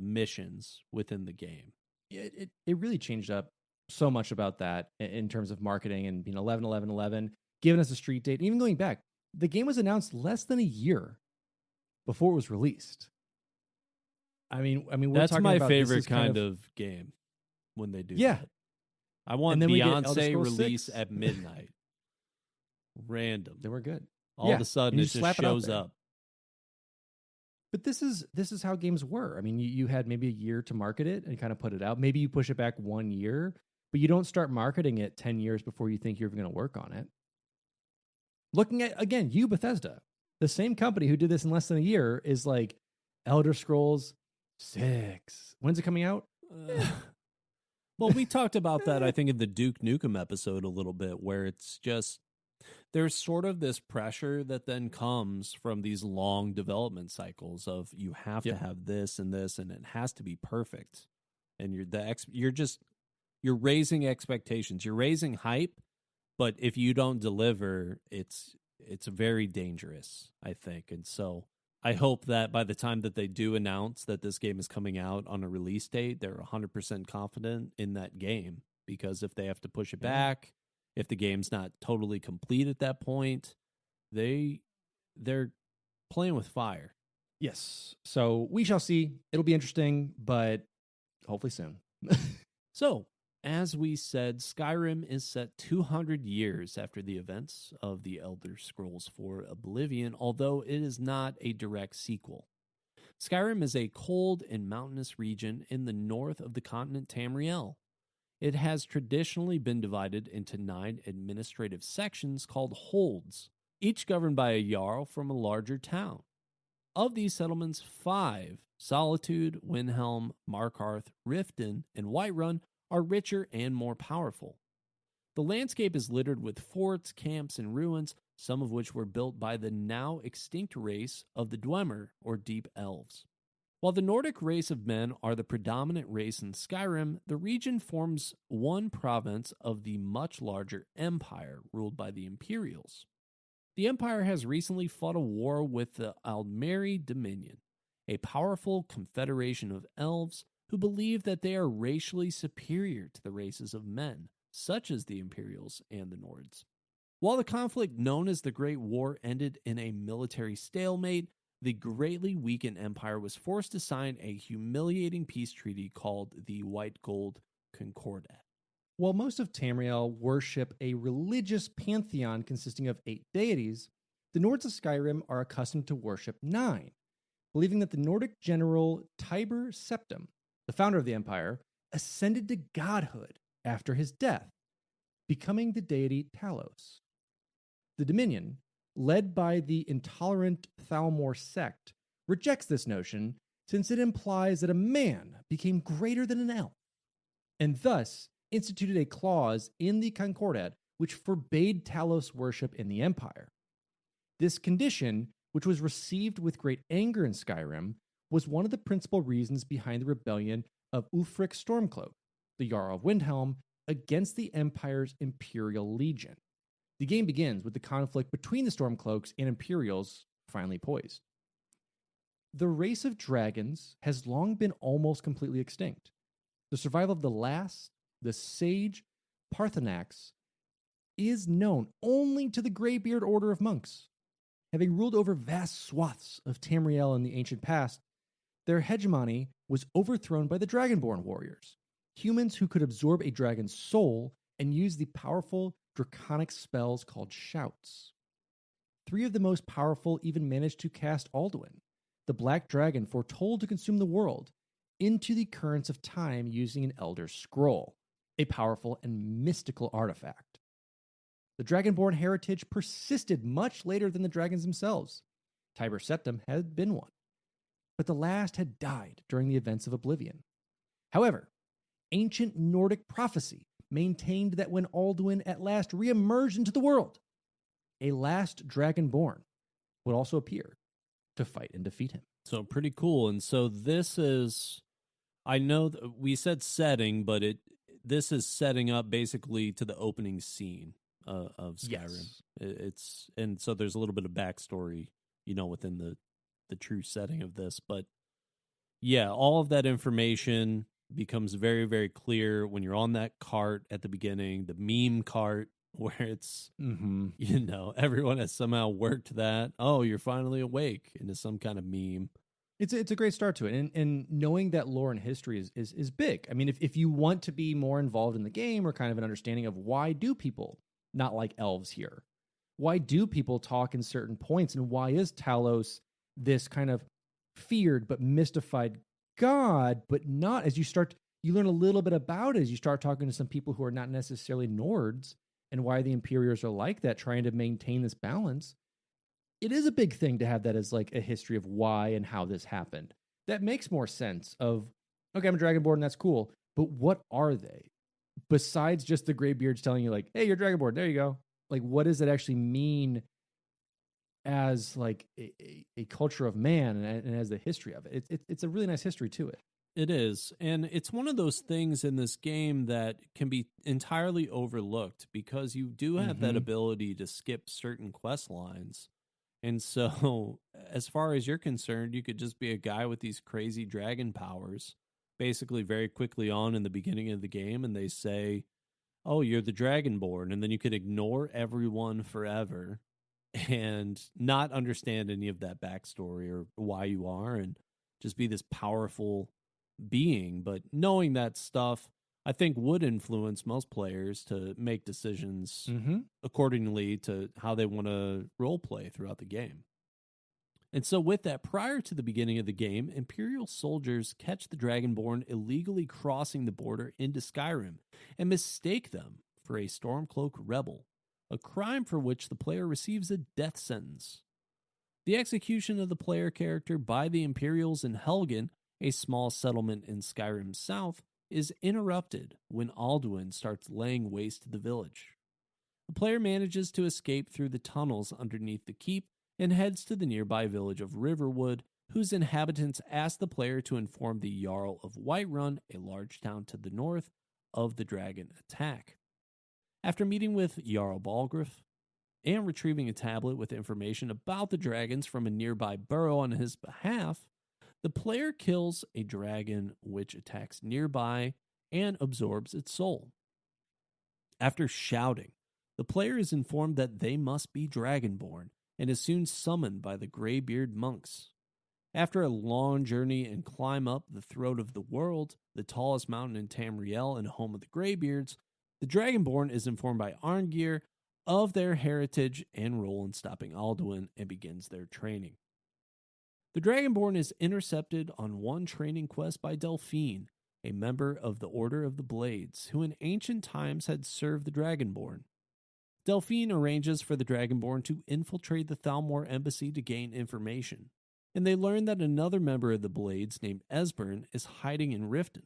missions within the game. It really changed up so much about that in terms of marketing and 11/11/11, giving us a street date. And even going back, the game was announced less than a year before it was released. I mean, we're That's talking my about this favorite is kind of game when they do Yeah. that. I want And then we get Elder Beyonce Scrolls release 6. at midnight. Random. They were good. All Yeah, of a sudden and you it just slap it out shows there. up. But this is how games were. I mean, you had maybe a year to market it and kind of put it out. Maybe you push it back 1 year, but you don't start marketing it 10 years before you think you're going to work on it. Looking at, again, you, Bethesda, the same company who did this in less than a year is like Elder Scrolls 6. When's it coming out? Well, we talked about that, I think, in the Duke Nukem episode a little bit, where it's just there's sort of this pressure that then comes from these long development cycles of you have to have this and this, and it has to be perfect. And you're raising expectations, you're raising hype, but if you don't deliver, it's very dangerous, I think. And so I hope that by the time that they do announce that this game is coming out on a release date, they're 100% confident in that game. Because if they have to push it back, if the game's not totally complete at that point, they're playing with fire. Yes. So we shall see. It'll be interesting, but hopefully soon. So, as we said, Skyrim is set 200 years after the events of the Elder Scrolls IV Oblivion, although it is not a direct sequel. Skyrim is a cold and mountainous region in the north of the continent Tamriel. It has traditionally been divided into 9 administrative sections called holds, each governed by a jarl from a larger town. Of these settlements, 5, Solitude, Windhelm, Markarth, Riften, and Whiterun, are richer and more powerful. The landscape is littered with forts, camps, and ruins, some of which were built by the now extinct race of the Dwemer, or Deep Elves. While the Nordic race of men are the predominant race in Skyrim, the region forms one province of the much larger empire ruled by the Imperials. The empire has recently fought a war with the Aldmeri Dominion, a powerful confederation of elves who believe that they are racially superior to the races of men, such as the Imperials and the Nords. While the conflict known as the Great War ended in a military stalemate, the greatly weakened empire was forced to sign a humiliating peace treaty called the White Gold Concordat. While most of Tamriel worship a religious pantheon consisting of 8 deities, the Nords of Skyrim are accustomed to worship 9, believing that the Nordic general Tiber Septim, the founder of the empire, ascended to godhood after his death, becoming the deity Talos. The Dominion, led by the intolerant Thalmor sect, rejects this notion since it implies that a man became greater than an elf, and thus instituted a clause in the Concordat which forbade Talos worship in the empire. This condition, which was received with great anger in Skyrim, was one of the principal reasons behind the rebellion of Ulfric Stormcloak, the Jarl of Windhelm, against the Empire's Imperial Legion. The game begins with the conflict between the Stormcloaks and Imperials finally poised. The race of dragons has long been almost completely extinct. The survival of the last, the sage Parthenax, is known only to the Greybeard Order of Monks. Having ruled over vast swaths of Tamriel in the ancient past, their hegemony was overthrown by the Dragonborn warriors, humans who could absorb a dragon's soul and use the powerful draconic spells called shouts. 3 of the most powerful even managed to cast Alduin, the black dragon foretold to consume the world, into the currents of time using an Elder Scroll, a powerful and mystical artifact. The Dragonborn heritage persisted much later than the dragons themselves. Tiber Septim had been one, but the last had died during the events of Oblivion. However, ancient Nordic prophecy maintained that when Alduin at last reemerged into the world, a last Dragonborn would also appear to fight and defeat him. So pretty cool. And so this is, I know that we said setting, but this is setting up basically to the opening scene of Skyrim. Yes. It's and so there's a little bit of backstory, within the true setting of this. But yeah, all of that information becomes very, very clear when you're on that cart at the beginning, the meme cart, where it's, everyone has somehow worked that. Oh, you're finally awake into some kind of meme. It's a great start to it. And knowing that lore and history is big. I mean, if you want to be more involved in the game or kind of an understanding of why do people not like elves here? Why do people talk in certain points? And why is Talos this kind of feared but mystified god, but not as you learn a little bit about it as you start talking to some people who are not necessarily Nords and why the Imperials are like that, trying to maintain this balance. It is a big thing to have that as like a history of why and how this happened. That makes more sense of, okay, I'm a Dragonborn, that's cool, but what are they? Besides just the Greybeards telling you like, hey, you're Dragonborn, there you go. Like, what does it actually mean as like a culture of man and as the history of it? It's a really nice history to it. It is. And it's one of those things in this game that can be entirely overlooked because you do have that ability to skip certain quest lines. And so, as far as you're concerned, you could just be a guy with these crazy dragon powers, basically very quickly on in the beginning of the game, and they say, oh, you're the Dragonborn, and then you could ignore everyone forever and not understand any of that backstory or why you are, and just be this powerful being. But knowing that stuff, I think, would influence most players to make decisions accordingly to how they want to role play throughout the game. And so with that, prior to the beginning of the game, Imperial soldiers catch the Dragonborn illegally crossing the border into Skyrim and mistake them for a Stormcloak rebel, a crime for which the player receives a death sentence. The execution of the player character by the Imperials in Helgen, a small settlement in Skyrim South, is interrupted when Alduin starts laying waste to the village. The player manages to escape through the tunnels underneath the keep and heads to the nearby village of Riverwood, whose inhabitants ask the player to inform the Jarl of Whiterun, a large town to the north, of the dragon attack. After meeting with Jarl Balgruuf and retrieving a tablet with information about the dragons from a nearby burrow on his behalf, the player kills a dragon which attacks nearby and absorbs its soul. After shouting, the player is informed that they must be dragonborn and is soon summoned by the Greybeard monks. After a long journey and climb up the throat of the world, the tallest mountain in Tamriel and home of the Greybeards, the Dragonborn is informed by Arngeir of their heritage and role in stopping Alduin and begins their training. The Dragonborn is intercepted on one training quest by Delphine, a member of the Order of the Blades, who in ancient times had served the Dragonborn. Delphine arranges for the Dragonborn to infiltrate the Thalmor embassy to gain information, and they learn that another member of the Blades named Esbern is hiding in Riften.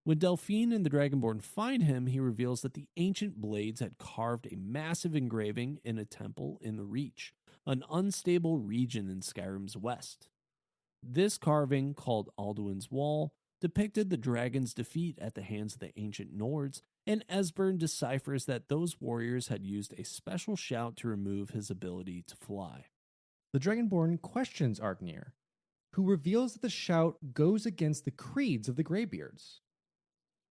When Delphine and the Dragonborn find him, he reveals that the ancient Blades had carved a massive engraving in a temple in the Reach, an unstable region in Skyrim's west. This carving, called Alduin's Wall, depicted the dragon's defeat at the hands of the ancient Nords, and Esbern deciphers that those warriors had used a special shout to remove his ability to fly. The Dragonborn questions Arngeir, who reveals that the shout goes against the creeds of the Greybeards.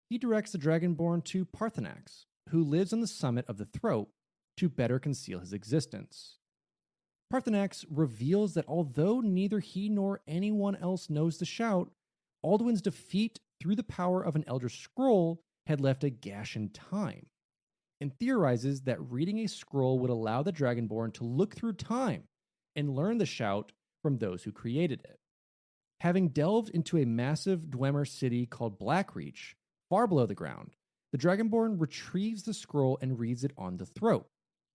He directs the Dragonborn to Parthenax, who lives on the summit of the throat, to better conceal his existence. Parthenax reveals that although neither he nor anyone else knows the shout, Alduin's defeat through the power of an Elder Scroll had left a gash in time, and theorizes that reading a scroll would allow the Dragonborn to look through time and learn the shout from those who created it. Having delved into a massive Dwemer city called Blackreach, far below the ground, the Dragonborn retrieves the scroll and reads it on the throat,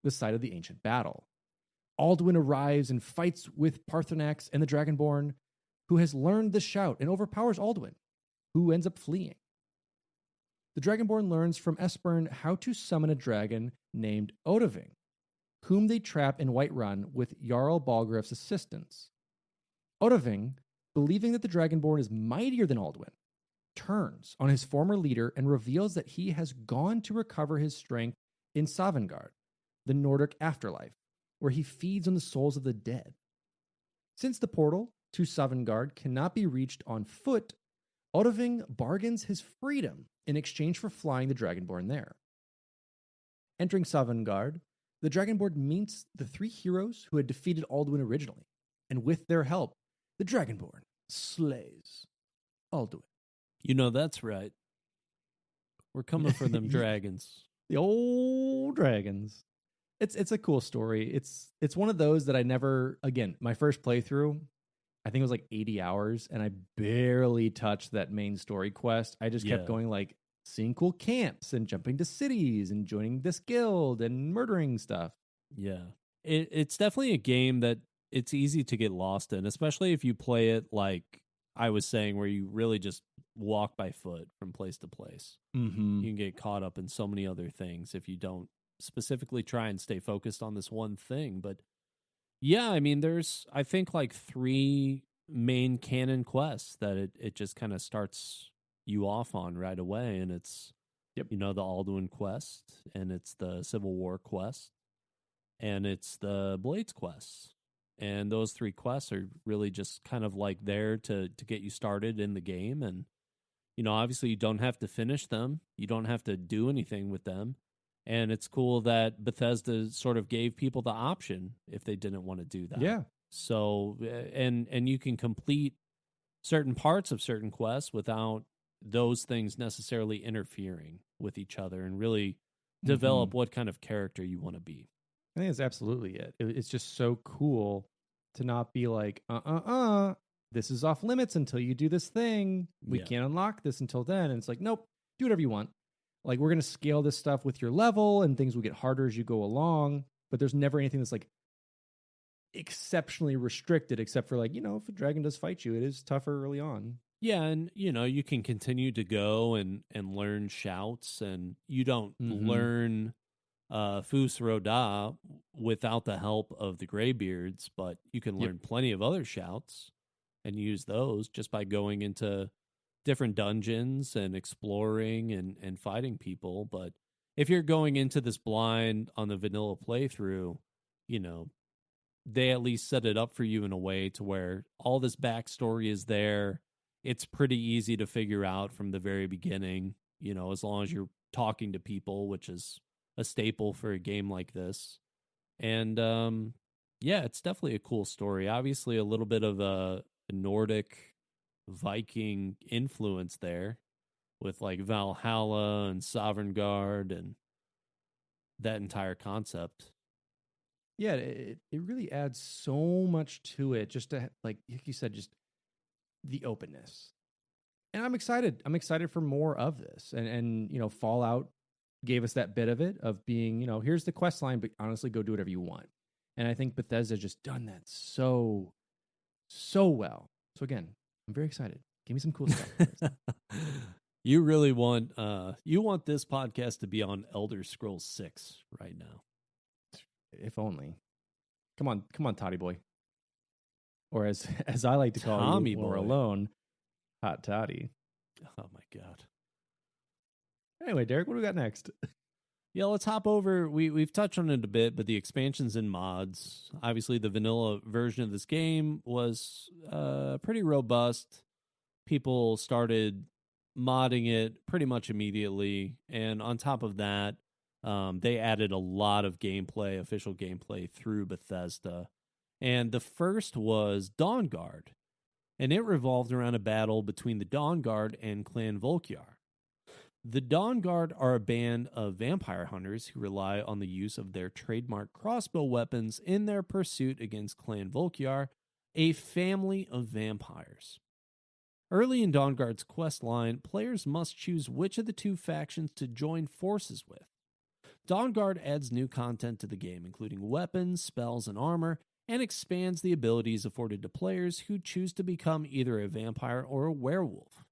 the site of the ancient battle. Alduin arrives and fights with Parthenax and the Dragonborn, who has learned the shout and overpowers Alduin, who ends up fleeing. The Dragonborn learns from Esbern how to summon a dragon named Odahviing, whom they trap in Whiterun with Jarl Balgruuf's assistance. Odahviing, believing that the Dragonborn is mightier than Alduin, turns on his former leader and reveals that he has gone to recover his strength in Sovngarde, the Nordic afterlife, where he feeds on the souls of the dead. Since the portal to Sovngarde cannot be reached on foot, Odahviing bargains his freedom in exchange for flying the Dragonborn there. Entering Sovngarde, the Dragonborn meets the three heroes who had defeated Alduin originally, and with their help, the Dragonborn slays Alduin. You know that's right. We're coming for them dragons. The old dragons. It's a cool story. It's one of those that I never, again, my first playthrough, I think it was like 80 hours, and I barely touched that main story quest. I just kept going like seeing cool camps and jumping to cities and joining this guild and murdering stuff. Yeah. It's definitely a game that it's easy to get lost in, especially if you play it like I was saying, where you really just walk by foot from place to place. Mm-hmm. You can get caught up in so many other things if you don't specifically try and stay focused on this one thing. But yeah, I mean, there's, I think, like 3 main canon quests that it just kind of starts you off on right away. And it's, you know, the Alduin quest, and it's the Civil War quest, and it's the Blades quest. And those 3 quests are really just kind of like there to get you started in the game. And, you know, obviously you don't have to finish them. You don't have to do anything with them. And it's cool that Bethesda sort of gave people the option if they didn't want to do that. Yeah. So, and you can complete certain parts of certain quests without those things necessarily interfering with each other, and really develop what kind of character you want to be. I think that's absolutely it. It's just so cool to not be like, this is off limits until you do this thing. We can't unlock this until then. And it's like, nope, do whatever you want. Like, we're going to scale this stuff with your level, and things will get harder as you go along. But there's never anything that's like exceptionally restricted, except for like, you know, if a dragon does fight you, it is tougher early on. Yeah, and you know, you can continue to go and learn shouts, and you don't learn Fus Roda without the help of the Greybeards, but you can learn plenty of other shouts. and use those just by going into different dungeons and exploring and fighting people. But if you're going into this blind on the vanilla playthrough, you know, they at least set it up for you in a way to where all this backstory is there. It's pretty easy to figure out from the very beginning, you know, as long as you're talking to people, which is a staple for a game like this. And yeah, it's definitely a cool story. Obviously, a little bit of a Nordic Viking influence there with like Valhalla and Sovereign Guard and that entire concept. Yeah, it really adds so much to it. Just to, like you said, just the openness. And I'm excited. I'm excited for more of this. And you know, Fallout gave us that bit of it of being, you know, here's the quest line, but honestly, go do whatever you want. And I think Bethesda just done that so well. So again, I'm very excited. Give me some cool stuff. You really want this podcast to be on Elder Scrolls 6 right now. If only. Come on, Toddy boy. Or as I like to call Tommy you, boy. or alone, Hot Toddy. Oh my God. Anyway, Derek, what do we got next? Yeah, let's hop over. We've touched on it a bit, but the expansions and mods. Obviously, the vanilla version of this game was pretty robust. People started modding it pretty much immediately, and on top of that, they added a lot of gameplay, official gameplay through Bethesda. And the first was Dawn Guard, and it revolved around a battle between the Dawn Guard and Clan Volkjar. The Dawn Guard are a band of vampire hunters who rely on the use of their trademark crossbow weapons in their pursuit against Clan Volkjar, a family of vampires. Early in Dawn Guard's quest line, players must choose which of the two factions to join forces with. Dawn Guard adds new content to the game, including weapons, spells, and armor, and expands the abilities afforded to players who choose to become either a vampire or a werewolf.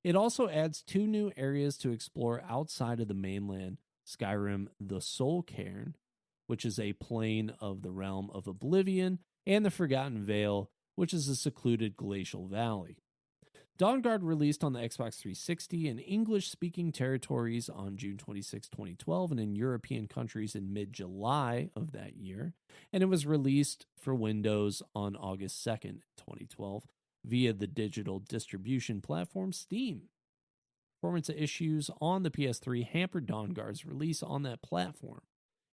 It also adds 2 new areas to explore outside of the mainland, Skyrim, the Soul Cairn, which is a plane of the realm of Oblivion, and the Forgotten Vale, which is a secluded glacial valley. Dawn Guard released on the Xbox 360 in English-speaking territories on June 26, 2012, and in European countries in mid-July of that year, and it was released for Windows on August 2nd, 2012, via the digital distribution platform Steam. Performance issues on the PS3 hampered Dawn Guard's release on that platform.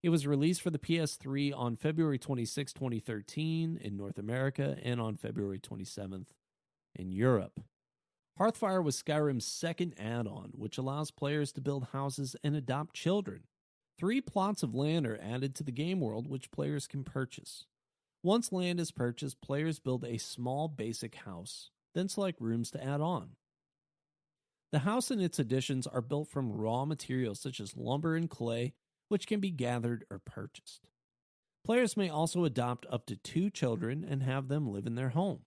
It was released for the PS3 on February 26, 2013 in North America and on February 27th in Europe. Hearthfire was Skyrim's second add-on, which allows players to build houses and adopt children. 3 plots of land are added to the game world, which players can purchase. Once land is purchased, players build a small basic house, then select rooms to add on. The house and its additions are built from raw materials such as lumber and clay, which can be gathered or purchased. Players may also adopt up to 2 children and have them live in their home,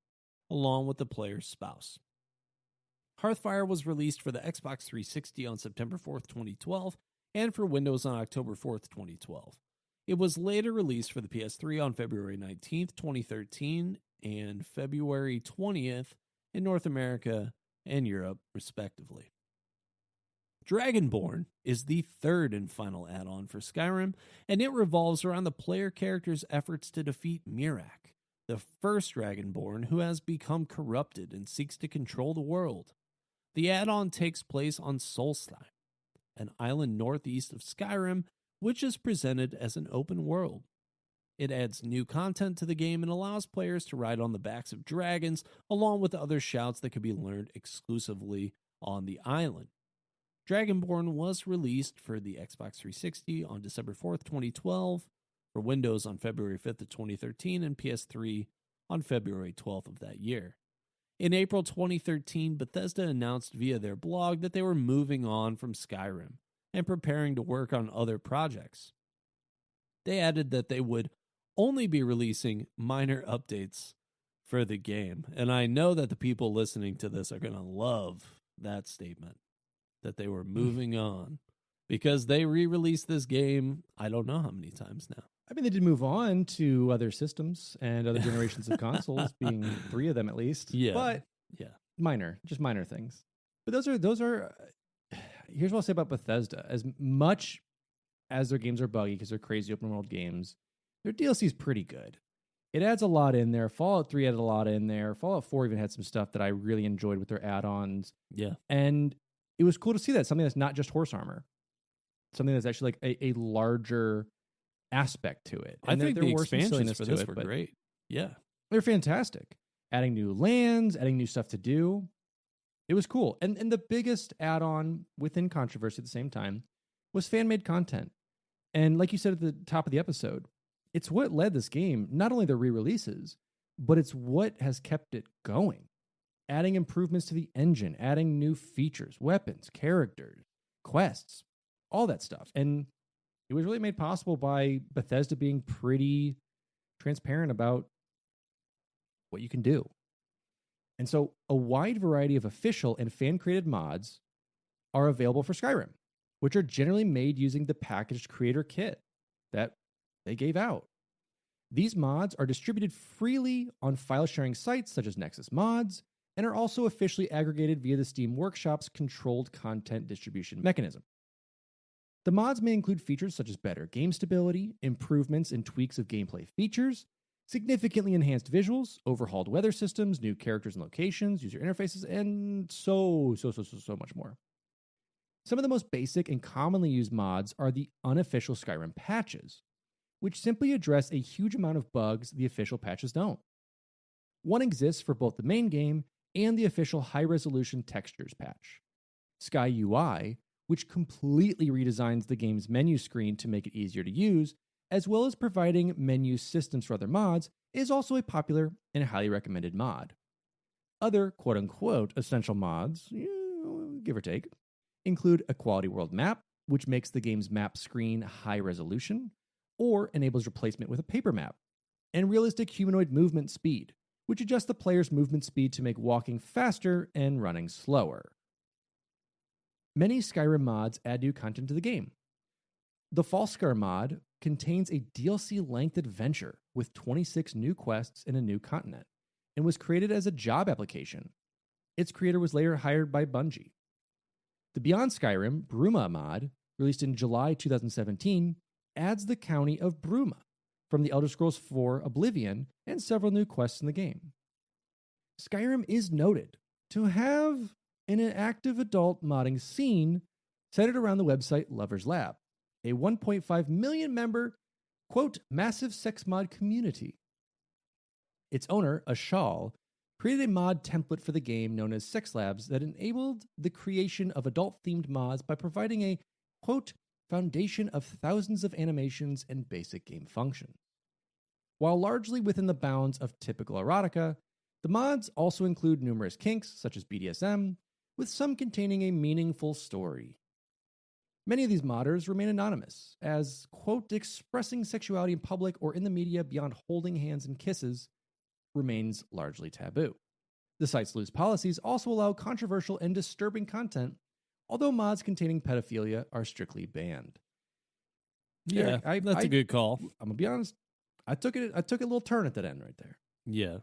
along with the player's spouse. Hearthfire was released for the Xbox 360 on September 4th, 2012, and for Windows on October 4th, 2012. It was later released for the PS3 on February 19th, 2013, and February 20th in North America and Europe, respectively. Dragonborn is the third and final add-on for Skyrim, and it revolves around the player character's efforts to defeat Miraak, the first Dragonborn who has become corrupted and seeks to control the world. The add-on takes place on Solstheim, an island northeast of Skyrim, which is presented as an open world. It adds new content to the game and allows players to ride on the backs of dragons, along with other shouts that can be learned exclusively on the island. Dragonborn was released for the Xbox 360 on December 4th, 2012, for Windows on February 5th of 2013, and PS3 on February 12th of that year. In April 2013, Bethesda announced via their blog that they were moving on from Skyrim and preparing to work on other projects. They added that they would only be releasing minor updates for the game. And I know that the people listening to this are going to love that statement, that they were moving on, because they re-released this game, I don't know how many times now. I mean, they did move on to other systems and other generations of consoles, being 3 of them at least. Yeah. But just minor things. But those are. Here's what I'll say about Bethesda: as much as their games are buggy because they're crazy open world games, their DLC is pretty good. It adds a lot in there. Fallout 3 added a lot in there. Fallout 4 even had some stuff that I really enjoyed with their add-ons. Yeah, and it was cool to see that something that's not just horse armor, something that's actually like a larger aspect to it. And I think there the were some expansions silliness for to this it, were but great. Yeah, they're fantastic. Adding new lands, adding new stuff to do. It was cool. And the biggest add-on within controversy at the same time was fan-made content. And like you said at the top of the episode, it's what led this game, not only the re-releases, but it's what has kept it going. Adding improvements to the engine, adding new features, weapons, characters, quests, all that stuff. And it was really made possible by Bethesda being pretty transparent about what you can do. And so a wide variety of official and fan-created mods are available for Skyrim, which are generally made using the packaged creator kit that they gave out. These mods are distributed freely on file-sharing sites such as Nexus Mods and are also officially aggregated via the Steam Workshop's controlled content distribution mechanism. The mods may include features such as better game stability, improvements and tweaks of gameplay features, significantly enhanced visuals, overhauled weather systems, new characters and locations, user interfaces, and so much more. Some of the most basic and commonly used mods are the unofficial Skyrim patches, which simply address a huge amount of bugs the official patches don't. One exists for both the main game and the official high-resolution textures patch. Sky UI, which completely redesigns the game's menu screen to make it easier to use, as well as providing menu systems for other mods, is also a popular and highly recommended mod. Other quote-unquote essential mods, give or take, include a quality world map, which makes the game's map screen high resolution, or enables replacement with a paper map, and realistic humanoid movement speed, which adjusts the player's movement speed to make walking faster and running slower. Many Skyrim mods add new content to the game. The Falskar mod contains a DLC-length adventure with 26 new quests in a new continent, and was created as a job application. Its creator was later hired by Bungie. The Beyond Skyrim Bruma mod, released in July 2017, adds the county of Bruma from the Elder Scrolls IV Oblivion and several new quests in the game. Skyrim is noted to have an active adult modding scene centered around the website Lovers Lab, a 1.5 million member, quote, massive sex mod community. Its owner, Ashal, created a mod template for the game known as Sex Labs that enabled the creation of adult-themed mods by providing a, quote, foundation of thousands of animations and basic game functions. While largely within the bounds of typical erotica, the mods also include numerous kinks, such as BDSM, with some containing a meaningful story. Many of these modders remain anonymous, as, quote, expressing sexuality in public or in the media beyond holding hands and kisses remains largely taboo. The site's loose policies also allow controversial and disturbing content, although mods containing pedophilia are strictly banned. Yeah, Eric, that's a good call. I'm gonna be honest. I took a little turn at that end right there. Yeah.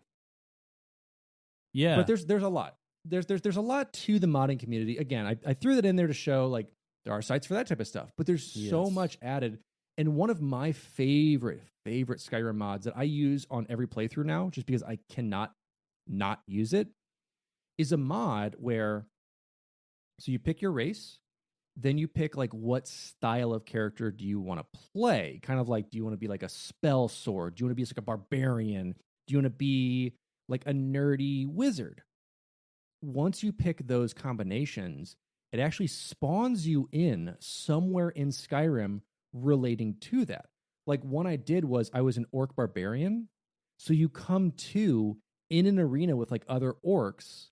Yeah. But there's a lot. There's a lot to the modding community. Again, I threw that in there to show like there are sites for that type of stuff, but there's so much added. And one of my favorite Skyrim mods that I use on every playthrough now, just because I cannot not use it, is a mod where, so you pick your race, then you pick like what style of character do you want to play? Kind of like, do you want to be like a spell sword? Do you want to be like a barbarian? Do you want to be like a nerdy wizard? Once you pick those combinations, it actually spawns you in somewhere in Skyrim relating to that. Like one I did was I was an orc barbarian. So you come to in an arena with like other orcs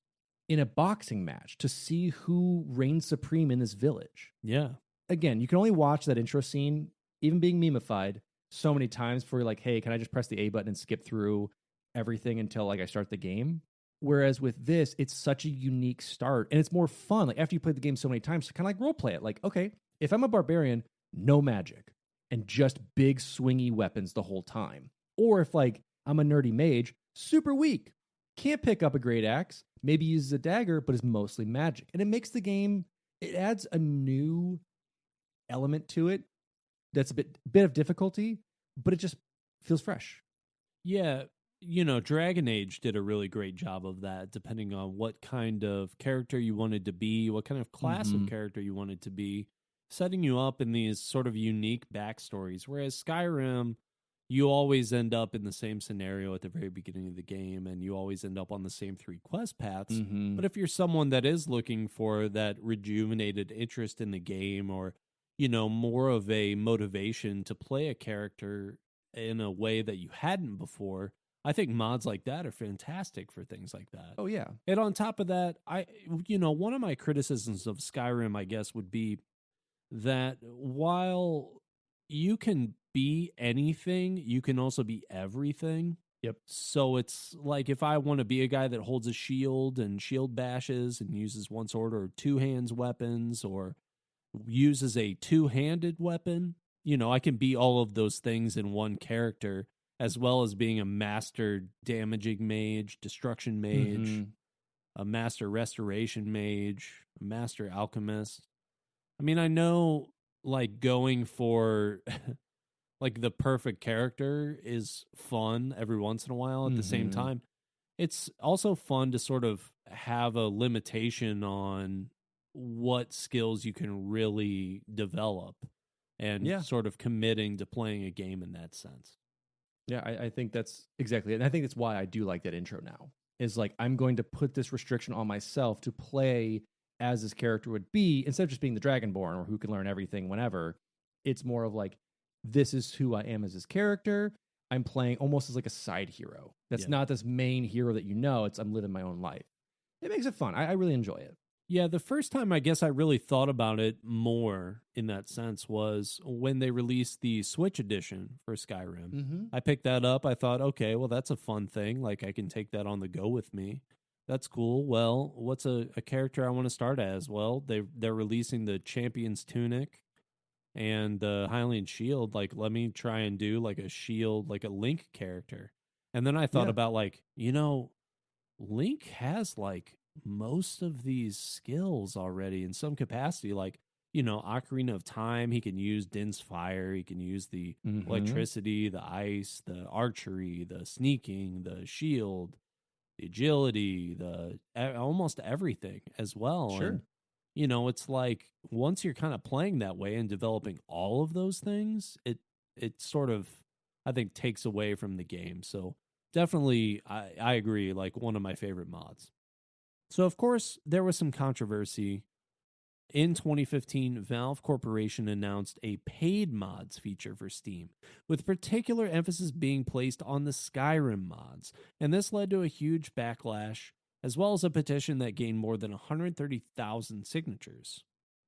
in a boxing match to see who reigns supreme in this village. Yeah. Again, you can only watch that intro scene, even being memified, so many times before you're like, hey, can I just press the A button and skip through everything until like I start the game? Whereas with this, it's such a unique start and it's more fun. Like after you play the game so many times, to kind of like role play it. Like, okay, if I'm a barbarian, no magic. and just big swingy weapons the whole time. Or if like I'm a nerdy mage, super weak, can't pick up a great axe, maybe uses a dagger, but is mostly magic. And it makes the game, it adds a new element to it that's a bit of difficulty, but it just feels fresh. Yeah, Dragon Age did a really great job of that, depending on what kind of character you wanted to be, what kind of class of character you wanted to be, setting you up in these sort of unique backstories. Whereas Skyrim, you always end up in the same scenario at the very beginning of the game, and you always end up on the same 3 quest paths. But if you're someone that is looking for that rejuvenated interest in the game, or, more of a motivation to play a character in a way that you hadn't before, I think mods like that are fantastic for things like that. Oh, yeah. And on top of that, one of my criticisms of Skyrim, I guess, would be that while you can be anything, you can also be everything. Yep. So it's like if I want to be a guy that holds a shield and shield bashes and uses one sword or 2 hands weapons, or uses a 2-handed weapon, I can be all of those things in one character, as well as being a master damaging mage, destruction mage, a master restoration mage, a master alchemist. I mean, I know, like, going for like the perfect character is fun every once in a while. At the same time, it's also fun to sort of have a limitation on what skills you can really develop, and sort of committing to playing a game in that sense. Yeah, I think that's exactly it. And I think that's why I do like that intro now. Is like, I'm going to put this restriction on myself to play as this character would be, instead of just being the Dragonborn or who can learn everything whenever. It's more of like, this is who I am as this character. I'm playing almost as like a side hero. That's not this main hero that it's I'm living my own life. It makes it fun. I really enjoy it. Yeah, the first time I guess I really thought about it more in that sense was when they released the Switch edition for Skyrim. I picked that up. I thought, okay, well, that's a fun thing. Like, I can take that on the go with me. That's cool. Well, what's a character I want to start as? Well, they're releasing the Champion's Tunic and the Hylian Shield. Like, let me try and do like a shield, like a Link character. And then I thought about like, Link has like most of these skills already in some capacity. Like, Ocarina of Time, he can use Din's Fire, he can use the electricity, the ice, the archery, the sneaking, the shield, the agility, the almost everything as well. Sure. And, it's like once you're kind of playing that way and developing all of those things, it sort of, I think, takes away from the game. So definitely, I agree, like one of my favorite mods. So, of course, there was some controversy. In 2015, Valve Corporation announced a paid mods feature for Steam, with particular emphasis being placed on the Skyrim mods, and this led to a huge backlash, as well as a petition that gained more than 130,000 signatures.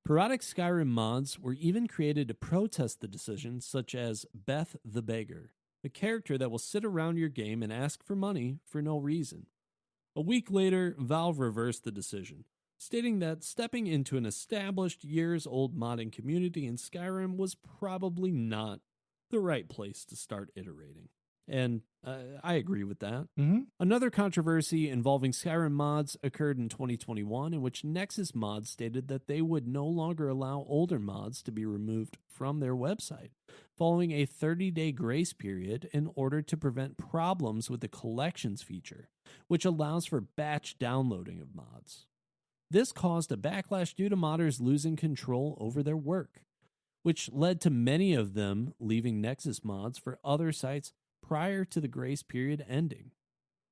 Parodic Skyrim mods were even created to protest the decision, such as Beth the Beggar, a character that will sit around your game and ask for money for no reason. A week later, Valve reversed the decision, stating that stepping into an established years-old modding community in Skyrim was probably not the right place to start iterating. And I agree with that. Another controversy involving Skyrim mods occurred in 2021, in which Nexus Mods stated that they would no longer allow older mods to be removed from their website, following a 30-day grace period in order to prevent problems with the collections feature, which allows for batch downloading of mods. This caused a backlash due to modders losing control over their work, which led to many of them leaving Nexus Mods for other sites prior to the grace period ending.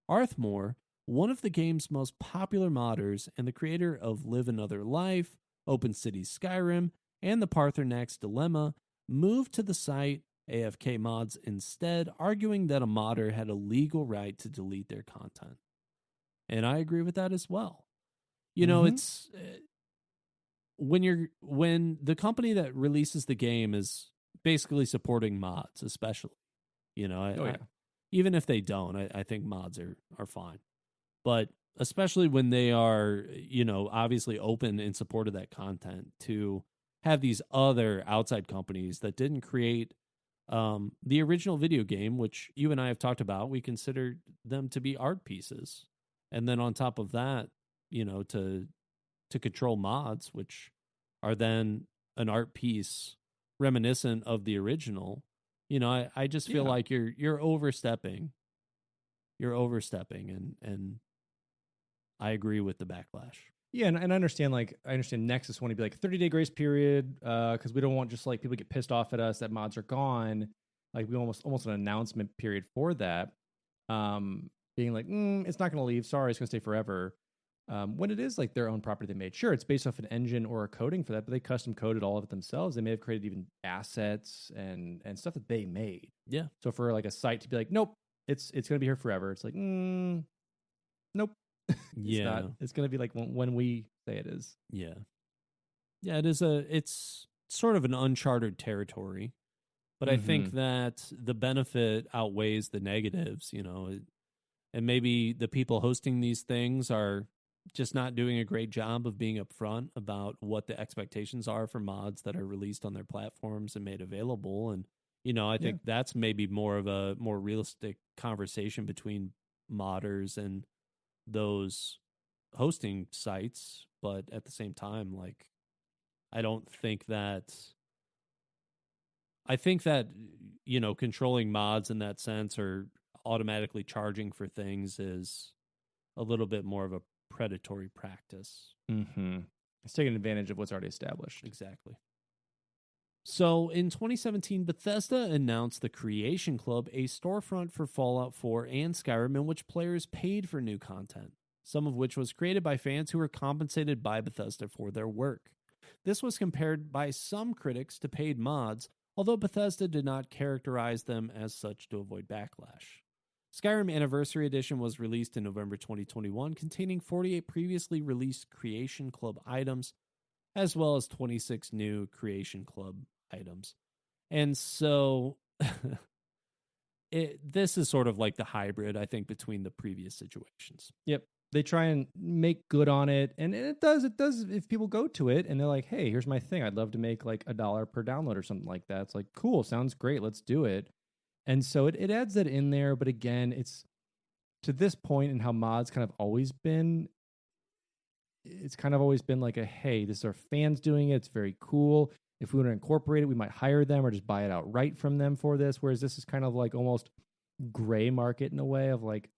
Arthmore, one of the game's most popular modders and the creator of Live Another Life, Open City Skyrim, and the Paarthurnax Dilemma, moved to the site AFK Mods instead, arguing that a modder had a legal right to delete their content. And I agree with that as well. It's when the company that releases the game is basically supporting mods, especially. Even if they don't, I think mods are fine. But especially when they are, obviously open in support of that content to have these other outside companies that didn't create the original video game, which you and I have talked about. We consider them to be art pieces. And then on top of that, to control mods, which are then an art piece reminiscent of the original. I just feel like you're overstepping. You're overstepping, and I agree with the backlash. Yeah, and I understand Nexus wanting to be like 30-day grace period, because we don't want just like people get pissed off at us that mods are gone. Like we almost an announcement period for that. Being like, it's not going to leave. Sorry, it's going to stay forever. When it is like their own property they made, sure, it's based off an engine or a coding for that, but they custom coded all of it themselves. They may have created even assets and stuff that they made. Yeah. So for like a site to be like, nope, it's going to be here forever. It's like, nope. It's going to be like when we say it is. Yeah. Yeah, it's sort of an uncharted territory, but I think that the benefit outweighs the negatives, and maybe the people hosting these things are just not doing a great job of being upfront about what the expectations are for mods that are released on their platforms and made available. And, I think that's maybe more of a more realistic conversation between modders and those hosting sites. But at the same time, like, I think that, controlling mods in that sense or automatically charging for things is a little bit more of a predatory practice. It's taking advantage of what's already established. Exactly. So in 2017, Bethesda announced the Creation Club, a storefront for Fallout 4 and Skyrim in which players paid for new content, some of which was created by fans who were compensated by Bethesda for their work. This was compared by some critics to paid mods, although Bethesda did not characterize them as such to avoid backlash. Skyrim Anniversary Edition was released in November 2021, containing 48 previously released Creation Club items, as well as 26 new Creation Club items. And so this is sort of like the hybrid, I think, between the previous situations. Yep. They try and make good on it, and it does if people go to it and they're like, hey, here's my thing. I'd love to make like $1 per download or something like that. It's like, cool, sounds great. Let's do it. And so it adds that in there. But again, it's to this point and how mods kind of always been, it's kind of always been like a, hey, this is our fans doing it. It's very cool. If we want to incorporate it, we might hire them or just buy it outright from them for this. Whereas this is kind of like almost gray market in a way of like,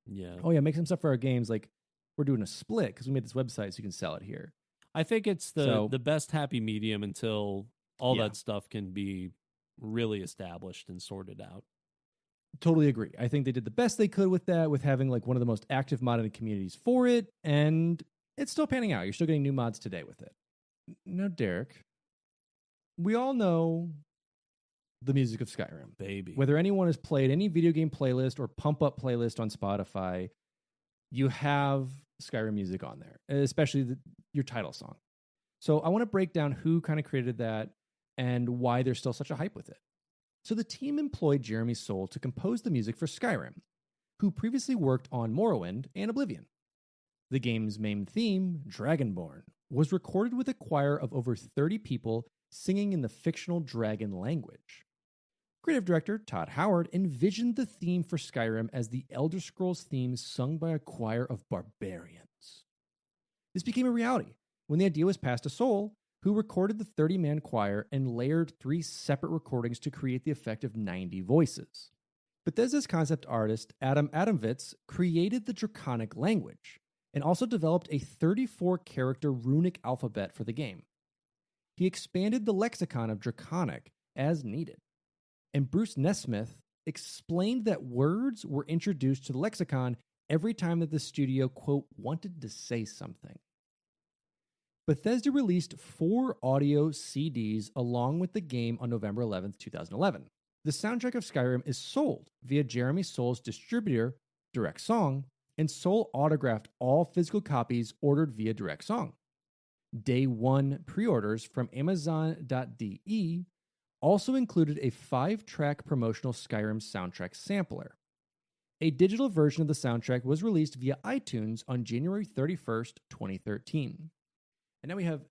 make some stuff for our games. Like we're doing a split because we made this website so you can sell it here. I think it's the best happy medium until all that stuff can be really established and sorted out. Totally agree. I think they did the best they could with that, with having like one of the most active modding communities for it, and it's still panning out. You're still getting new mods today with it. Now, Derek, we all know the music of Skyrim. Baby. Whether anyone has played any video game playlist or pump up playlist on Spotify, you have Skyrim music on there, especially your title song. So I want to break down who kind of created that and why there's still such a hype with it. So the team employed Jeremy Soule to compose the music for Skyrim, who previously worked on Morrowind and Oblivion. The game's main theme, Dragonborn, was recorded with a choir of over 30 people singing in the fictional dragon language. Creative director Todd Howard envisioned the theme for Skyrim as the Elder Scrolls theme sung by a choir of barbarians. This became a reality when the idea was passed to Soule, who recorded the 30-man choir and layered 3 separate recordings to create the effect of 90 voices. Bethesda's concept artist Adam Adamowicz created the Draconic language and also developed a 34-character runic alphabet for the game. He expanded the lexicon of Draconic as needed. And Bruce Nesmith explained that words were introduced to the lexicon every time that the studio, quote, wanted to say something. Bethesda released 4 audio CDs along with the game on November 11th, 2011. The soundtrack of Skyrim is sold via Jeremy Soule's distributor, Direct Song, and Soule autographed all physical copies ordered via Direct Song. Day 1 pre-orders from Amazon.de also included a 5-track promotional Skyrim soundtrack sampler. A digital version of the soundtrack was released via iTunes on January 31st, 2013. And now we have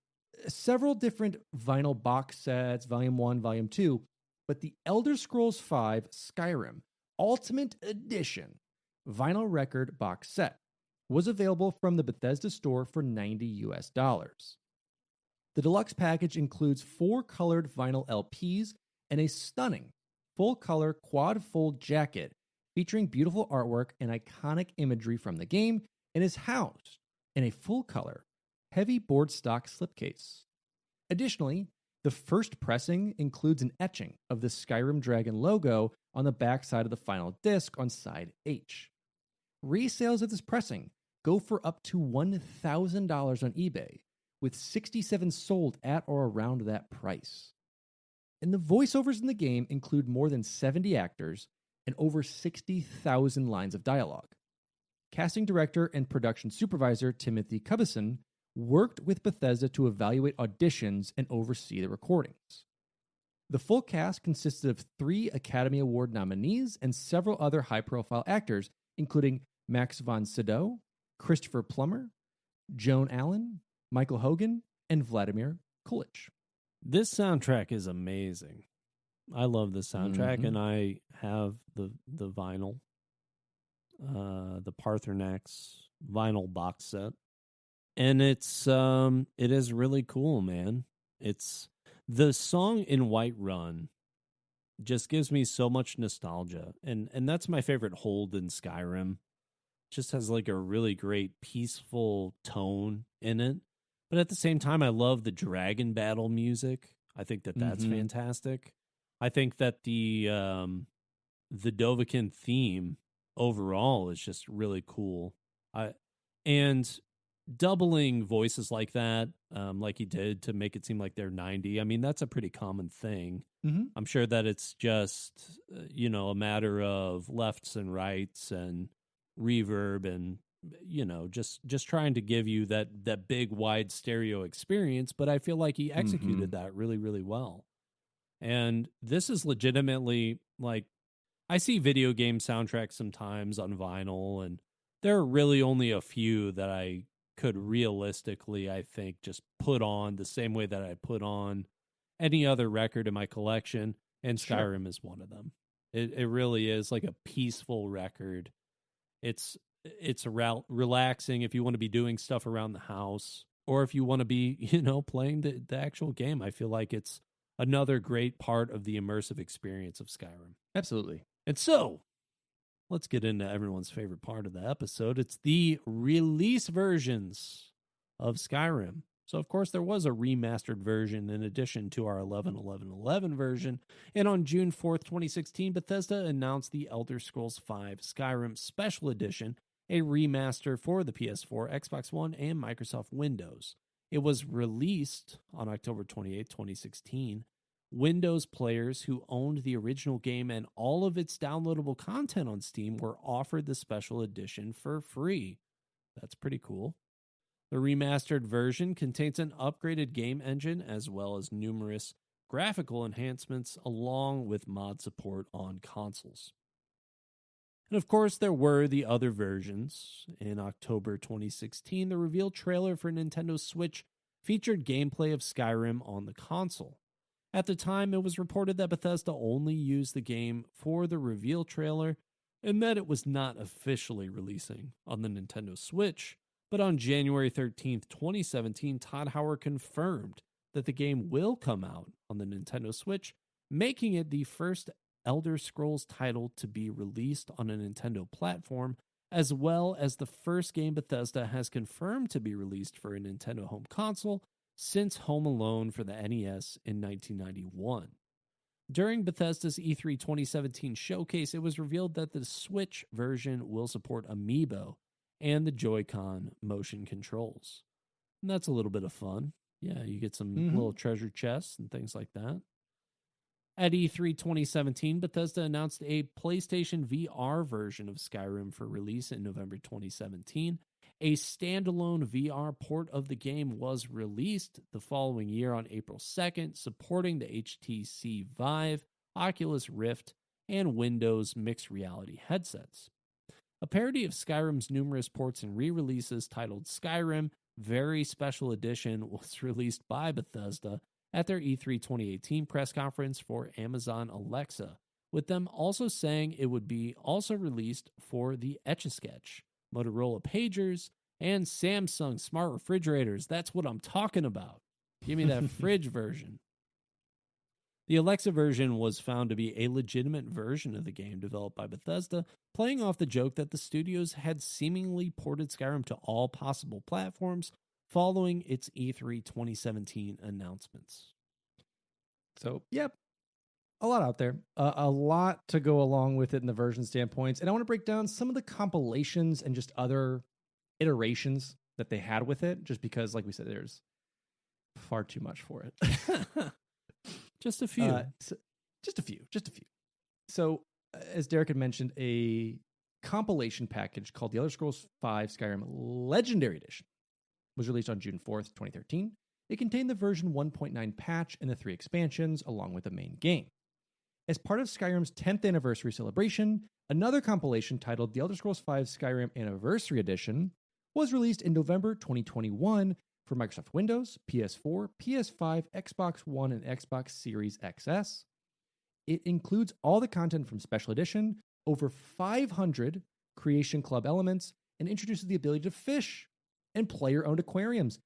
several different vinyl box sets, Volume 1, Volume 2, but the Elder Scrolls V Skyrim Ultimate Edition vinyl record box set was available from the Bethesda store for $90. The deluxe package includes 4 colored vinyl LPs and a stunning full-color quad-fold jacket featuring beautiful artwork and iconic imagery from the game, and is housed in a full-color, heavy board stock slipcase. Additionally, the first pressing includes an etching of the Skyrim Dragon logo on the back side of the final disc on side H. Resales of this pressing go for up to $1,000 on eBay, with 67 sold at or around that price. And the voiceovers in the game include more than 70 actors and over 60,000 lines of dialogue. Casting director and production supervisor Timothy Cubison worked with Bethesda to evaluate auditions and oversee the recordings. The full cast consisted of 3 Academy Award nominees and several other high-profile actors, including Max von Sydow, Christopher Plummer, Joan Allen, Michael Hogan, and Vladimir Kulich. This soundtrack is amazing. I love this soundtrack, and I have the vinyl, the Parthenax vinyl box set, and it is really cool, man. It's the song in Whiterun just gives me so much nostalgia, and that's my favorite hold in Skyrim. Just has like a really great peaceful tone in it. But at the same time, I love the dragon battle music. I think that's fantastic. I think that the Dovahkiin theme overall is just really cool. And doubling voices like that, like he did to make it seem like they're 90. I mean, that's a pretty common thing. I'm sure that it's just a matter of lefts and rights and reverb and just trying to give you that big wide stereo experience, but I feel like he executed that really, really well. And this is legitimately, like, I see video game soundtracks sometimes on vinyl, and there are really only a few that I could realistically, I think, just put on the same way that I put on any other record in my collection, and Skyrim is one of them. It really is like a peaceful record. It's relaxing if you want to be doing stuff around the house, or if you want to be, playing the actual game. I feel like it's another great part of the immersive experience of Skyrim. Absolutely. And so, let's get into everyone's favorite part of the episode. It's the release versions of Skyrim. So, of course, there was a remastered version in addition to our 11.11.11 version. And on June 4th, 2016, Bethesda announced the Elder Scrolls V Skyrim Special Edition, a remaster for the PS4, Xbox One, and Microsoft Windows. It was released on October 28, 2016. Windows players who owned the original game and all of its downloadable content on Steam were offered the special edition for free. That's pretty cool. The remastered version contains an upgraded game engine as well as numerous graphical enhancements along with mod support on consoles. And of course, there were the other versions. In October 2016, the reveal trailer for Nintendo Switch featured gameplay of Skyrim on the console. At the time, it was reported that Bethesda only used the game for the reveal trailer and that it was not officially releasing on the Nintendo Switch. But on January 13th, 2017, Todd Howard confirmed that the game will come out on the Nintendo Switch, making it the first Elder Scrolls title to be released on a Nintendo platform, as well as the first game Bethesda has confirmed to be released for a Nintendo home console since Home Alone for the NES in 1991. During Bethesda's E3 2017 showcase, it was revealed that the Switch version will support Amiibo and the Joy-Con motion controls. And that's a little bit of fun. Yeah, you get some little treasure chests and things like that. At E3 2017, Bethesda announced a PlayStation VR version of Skyrim for release in November 2017. A standalone VR port of the game was released the following year on April 2nd, supporting the HTC Vive, Oculus Rift, and Windows mixed reality headsets. A parody of Skyrim's numerous ports and re-releases titled Skyrim, very special edition was released by Bethesda at their E3 2018 press conference for Amazon Alexa, with them also saying it would be also released for the Etch-a-Sketch, Motorola pagers, and Samsung smart refrigerators. That's what I'm talking about. Give me that fridge version. The Alexa version was found to be a legitimate version of the game developed by Bethesda, playing off the joke that the studios had seemingly ported Skyrim to all possible platforms following its E3 2017 announcements. So, yep, a lot out there. A lot to go along with it in the version standpoints. And I want to break down some of the compilations and just other iterations that they had with it, just because, like we said, there's far too much for it. Just a few. Just a few. So, as Derek had mentioned, a compilation package called The Elder Scrolls V Skyrim Legendary Edition was released on June 4th, 2013. It contained the version 1.9 patch and the 3 expansions, along with the main game. As part of Skyrim's 10th anniversary celebration, another compilation titled The Elder Scrolls V Skyrim Anniversary Edition was released in November 2021 for Microsoft Windows, PS4, PS5, Xbox One, and Xbox Series XS. It includes all the content from Special Edition, over 500 Creation Club elements, and introduces the ability to fish and player-owned aquariums.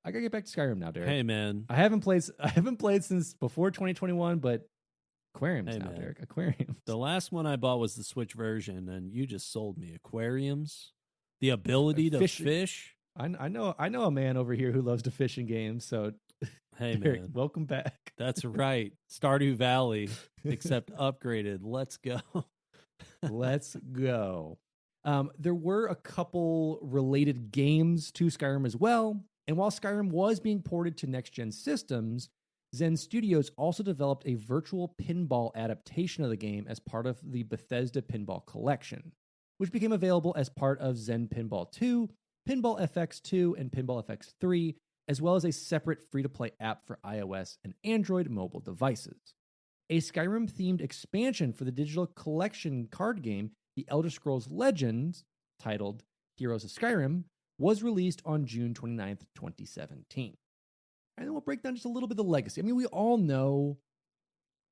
I gotta get back to Skyrim now, Derek. Hey, man. I haven't played since before 2021, but aquariums now, man. Derek. Aquariums. The last one I bought was the Switch version, and you just sold me aquariums. The ability to fish. I know a man over here who loves to fish in games, so hey, Derek, man. welcome back. That's right. Stardew Valley, except upgraded. Let's go. Let's go. There were a couple related games to Skyrim as well, and while Skyrim was being ported to next-gen systems, Zen Studios also developed a virtual pinball adaptation of the game as part of the Bethesda Pinball Collection, which became available as part of Zen Pinball 2, Pinball FX 2, and Pinball FX 3, as well as a separate free-to-play app for iOS and Android mobile devices. A Skyrim-themed expansion for the digital collection card game, The Elder Scrolls Legends, titled Heroes of Skyrim, was released on June 29th, 2017. And then we'll break down just a little bit of the legacy. I mean, we all know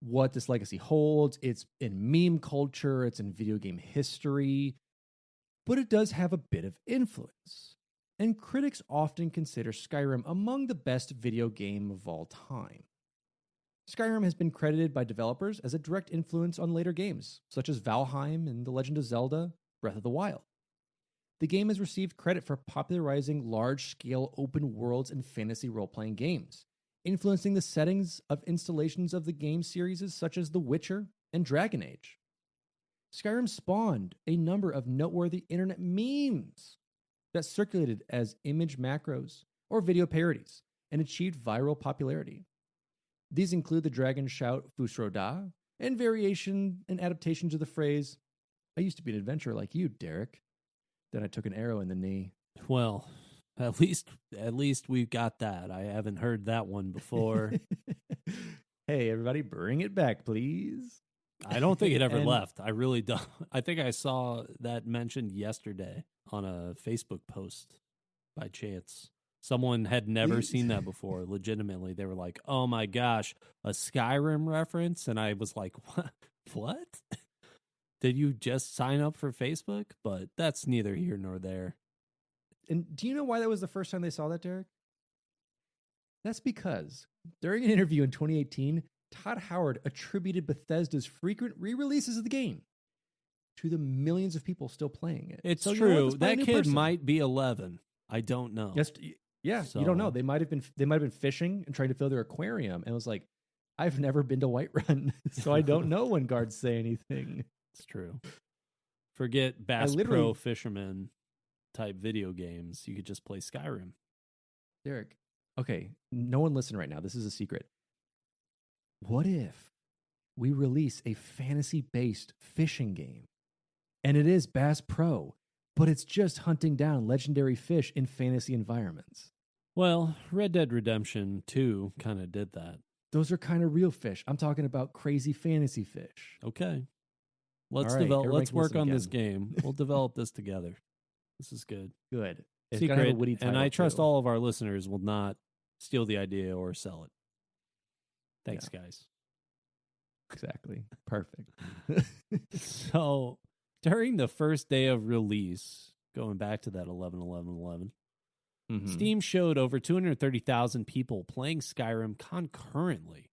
what this legacy holds. It's in meme culture, it's in video game history, but it does have a bit of influence. And critics often consider Skyrim among the best video game of all time. Skyrim has been credited by developers as a direct influence on later games, such as Valheim and The Legend of Zelda: Breath of the Wild. The game has received credit for popularizing large-scale open worlds and fantasy role-playing games, influencing the settings of installations of the game series such as The Witcher and Dragon Age. Skyrim spawned a number of noteworthy internet memes that circulated as image macros or video parodies and achieved viral popularity. These include the dragon shout Fusroda and variation and adaptations of the phrase, "I used to be an adventurer like you, Derek. Then I took an arrow in the knee." Well, at least we've got that. I haven't heard that one before. Hey, everybody, bring it back, please. I don't think it ever left. I really don't. I think I saw that mentioned yesterday on a Facebook post by chance. Someone had never seen that before. Legitimately, they were like, "Oh my gosh, a Skyrim reference," and I was like, "What? Did you just sign up for Facebook?" But that's neither here nor there. And do you know why that was the first time they saw that, Derek? That's because during an interview in 2018, Todd Howard attributed Bethesda's frequent re-releases of the game to the millions of people still playing it. It's so true. You know what, that kid might be 11. I don't know. Yeah, so. You don't know. They might have been fishing and trying to fill their aquarium, and it was like, I've never been to Whiterun, so I don't know when guards say anything. It's true. Forget Bass Pro Fisherman type video games. You could just play Skyrim. Derek, okay, no one listen right now. This is a secret. What if we release a fantasy-based fishing game? And it is Bass Pro, but it's just hunting down legendary fish in fantasy environments. Well, Red Dead Redemption 2 kind of did that. Those are kind of real fish. I'm talking about crazy fantasy fish. Okay. Let's right, Let's work on again. this game. We'll develop this together. This is good. Good. It's got to have a Secret, witty title, and I trust too. all of our listeners will not steal the idea or sell it. Thanks, guys. Exactly. Perfect. So, during the first day of release, going back to that 11/11/11, Mhm. Steam showed over 230,000 people playing Skyrim concurrently.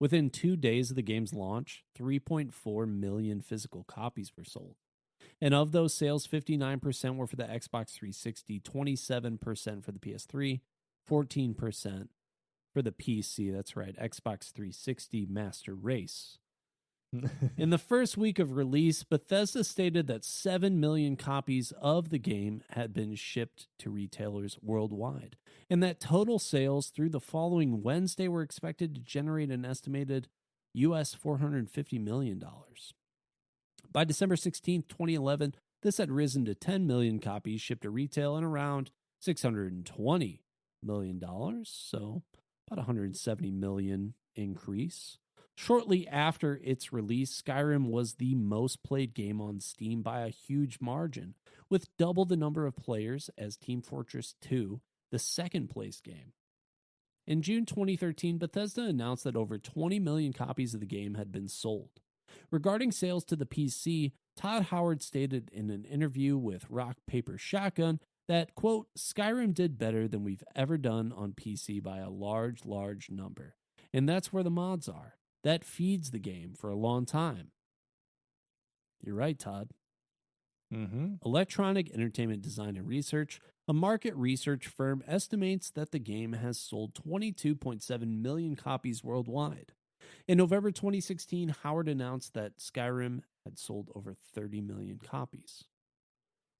Within 2 days of the game's launch, 3.4 million physical copies were sold. And of those sales, 59% were for the Xbox 360, 27% for the PS3, 14% for the PC. That's right, Xbox 360 Master Race. In the first week of release, Bethesda stated that 7 million copies of the game had been shipped to retailers worldwide, and that total sales through the following Wednesday were expected to generate an estimated US $450 million. By December 16th, 2011, this had risen to 10 million copies shipped to retail and around $620 million, so about 170 million increase. Shortly after its release, Skyrim was the most played game on Steam by a huge margin, with double the number of players as Team Fortress 2, the second place game. In June 2013, Bethesda announced that over 20 million copies of the game had been sold. Regarding sales to the PC, Todd Howard stated in an interview with Rock Paper Shotgun that, quote, Skyrim did better than we've ever done on PC by a large, large number. And that's where the mods are. That feeds the game for a long time. You're right, Todd. Mm-hmm. Electronic Entertainment Design and Research, a market research firm, estimates that the game has sold 22.7 million copies worldwide. In November 2016, Howard announced that Skyrim had sold over 30 million copies.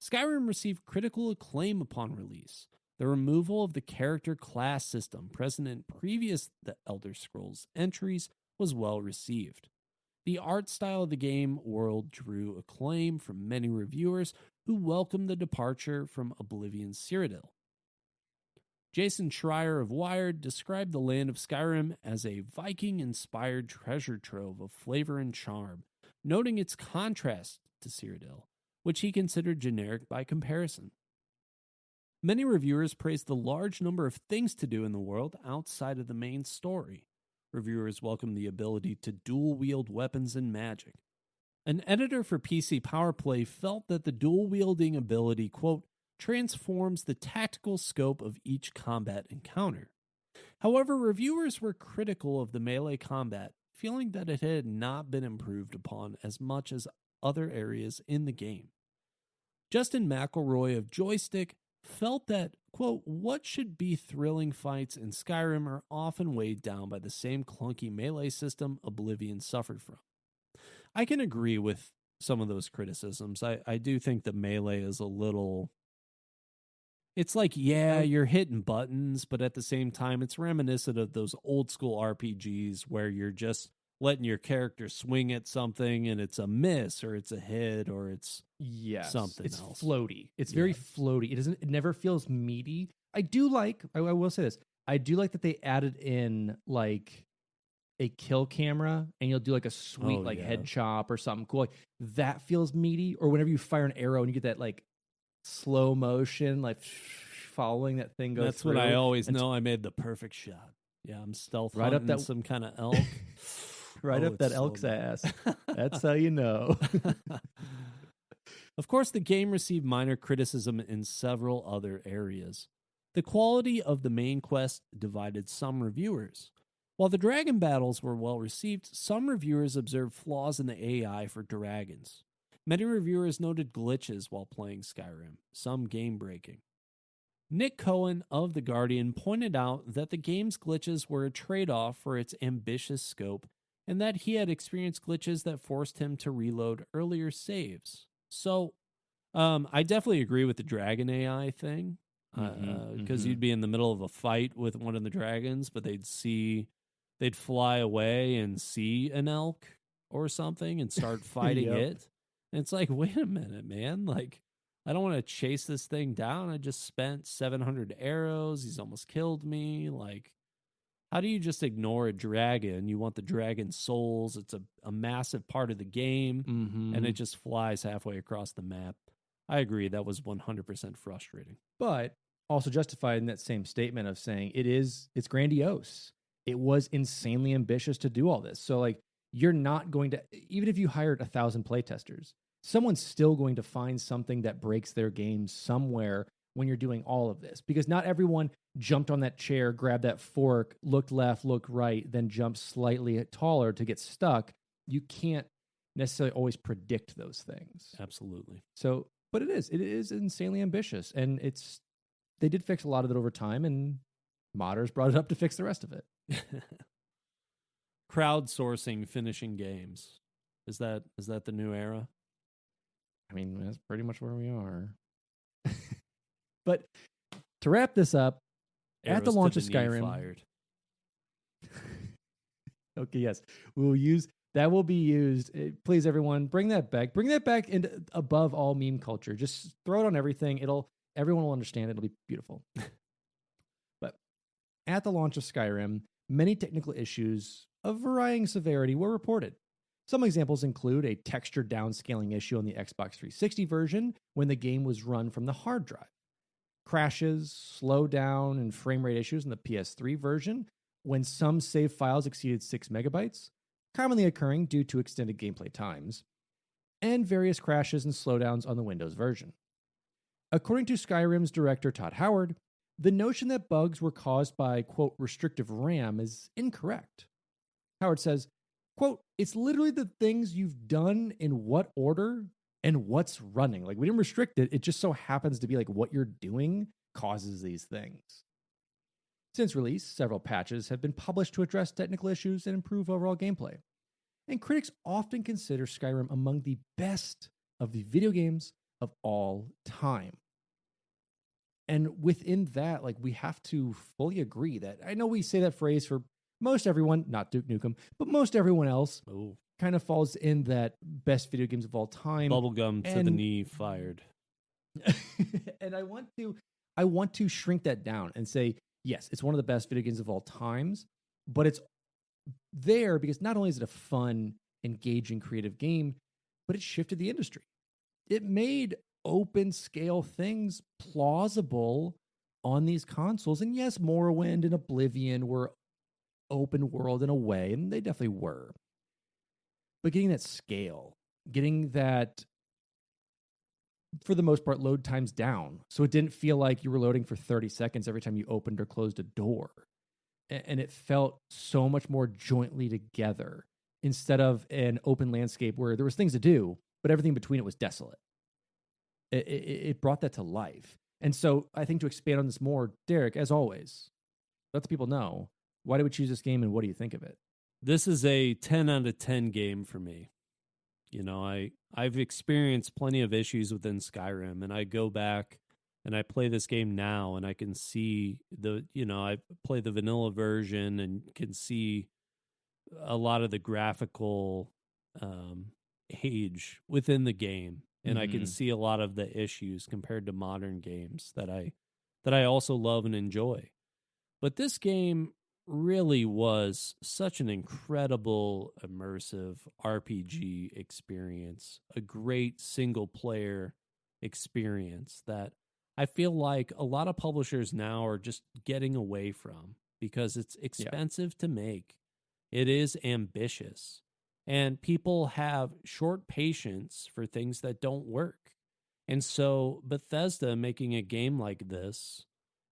Skyrim received critical acclaim upon release. The removal of the character class system present in previous The Elder Scrolls entries was well received. The art style of the game world drew acclaim from many reviewers who welcomed the departure from Oblivion's Cyrodiil. Jason Schreier of Wired described the land of Skyrim as a Viking-inspired treasure trove of flavor and charm, noting its contrast to Cyrodiil, which he considered generic by comparison. Many reviewers praised the large number of things to do in the world outside of the main story. Reviewers welcomed the ability to dual-wield weapons and magic. An editor for PC PowerPlay felt that the dual-wielding ability, quote, transforms the tactical scope of each combat encounter. However, reviewers were critical of the melee combat, feeling that it had not been improved upon as much as other areas in the game. Justin McElroy of Joystick felt that, quote, what should be thrilling fights in Skyrim are often weighed down by the same clunky melee system Oblivion suffered from. I can agree with some of those criticisms. I do think the melee is a little... It's like, yeah, you're hitting buttons, but at the same time, it's reminiscent of those old school RPGs where you're just letting your character swing at something and it's a miss or it's a hit or it's something it's else. Floaty. It's very floaty. It never feels meaty. I will say this. I do like that they added in like a kill camera and you'll do like a sweet head chop or something cool. Like, that feels meaty. Or whenever you fire an arrow and you get that like slow motion, like following that thing goes. That's through. what I always know. I made the perfect shot. Yeah, I'm stealth right hunting up that some kind of elk. right up that elk's ass. That's how you know. Of course, the game received minor criticism in several other areas. The quality of the main quest divided some reviewers. While the dragon battles were well received, some reviewers observed flaws in the AI for dragons. Many reviewers noted glitches while playing Skyrim, some game-breaking. Nick Cohen of The Guardian pointed out that the game's glitches were a trade-off for its ambitious scope, and that he had experienced glitches that forced him to reload earlier saves. So, I definitely agree with the dragon AI thing, because you'd be in the middle of a fight with one of the dragons, but they'd fly away and see an elk or something and start fighting it. And it's like, wait a minute, man. Like, I don't want to chase this thing down. I just spent 700 arrows. He's almost killed me. Like, how do you just ignore a dragon? You want the dragon's souls. It's a massive part of the game, and it just flies halfway across the map. I agree. That was 100% frustrating. But also justified in that same statement of saying it's grandiose. It was insanely ambitious to do all this. So like, you're not going to, even if you hired 1,000 playtesters, someone's still going to find something that breaks their game somewhere when you're doing all of this, because not everyone jumped on that chair, grabbed that fork, looked left, looked right, then jumped slightly taller to get stuck. You can't necessarily always predict those things. Absolutely. So, but it is insanely ambitious, and they did fix a lot of it over time, and modders brought it up to fix the rest of it. Crowdsourcing finishing games. Is that the new era? I mean, that's pretty much where we are. But to wrap this up, at the launch of Skyrim, fired. Okay, yes, that will be used. Please, everyone, bring that back. Bring that back into above all meme culture. Just throw it on everything. Everyone will understand it. It'll be beautiful. But at the launch of Skyrim, many technical issues of varying severity were reported. Some examples include a texture downscaling issue on the Xbox 360 version when the game was run from the hard drive, crashes, slowdown, and frame rate issues in the PS3 version when some save files exceeded 6 megabytes, commonly occurring due to extended gameplay times, and various crashes and slowdowns on the Windows version. According to Skyrim's director Todd Howard, the notion that bugs were caused by, quote, restrictive RAM is incorrect. Howard says, quote, it's literally the things you've done in what order and what's running. Like, we didn't restrict it. It just so happens to be like what you're doing causes these things. Since release, several patches have been published to address technical issues and improve overall gameplay. And critics often consider Skyrim among the best of the video games of all time. And within that, like, we have to fully agree that, I know we say that phrase for most everyone, not Duke Nukem, but most everyone else kind of falls in that best video games of all time. Bubblegum to the knee fired. And I want to shrink that down and say, yes, it's one of the best video games of all times, but it's there because not only is it a fun, engaging, creative game, but it shifted the industry. It made open scale things plausible on these consoles. And yes, Morrowind and Oblivion were open world in a way, and they definitely were. But getting that scale, getting that, for the most part, load times down, so it didn't feel like you were loading for 30 seconds every time you opened or closed a door. And it felt so much more jointly together instead of an open landscape where there was things to do, but everything between it was desolate. It brought that to life. And so I think to expand on this more, Derek, as always, let the people know, why did we choose this game and what do you think of it? This is a 10 out of 10 game for me. You know, I've experienced plenty of issues within Skyrim, and I go back and I play this game now, and I can see I play the vanilla version and can see a lot of the graphical age within the game. And I can see a lot of the issues compared to modern games that I also love and enjoy. But this game really was such an incredible, immersive RPG experience, a great single-player experience that I feel like a lot of publishers now are just getting away from because it's expensive to make. It is ambitious. And people have short patience for things that don't work. And so Bethesda making a game like this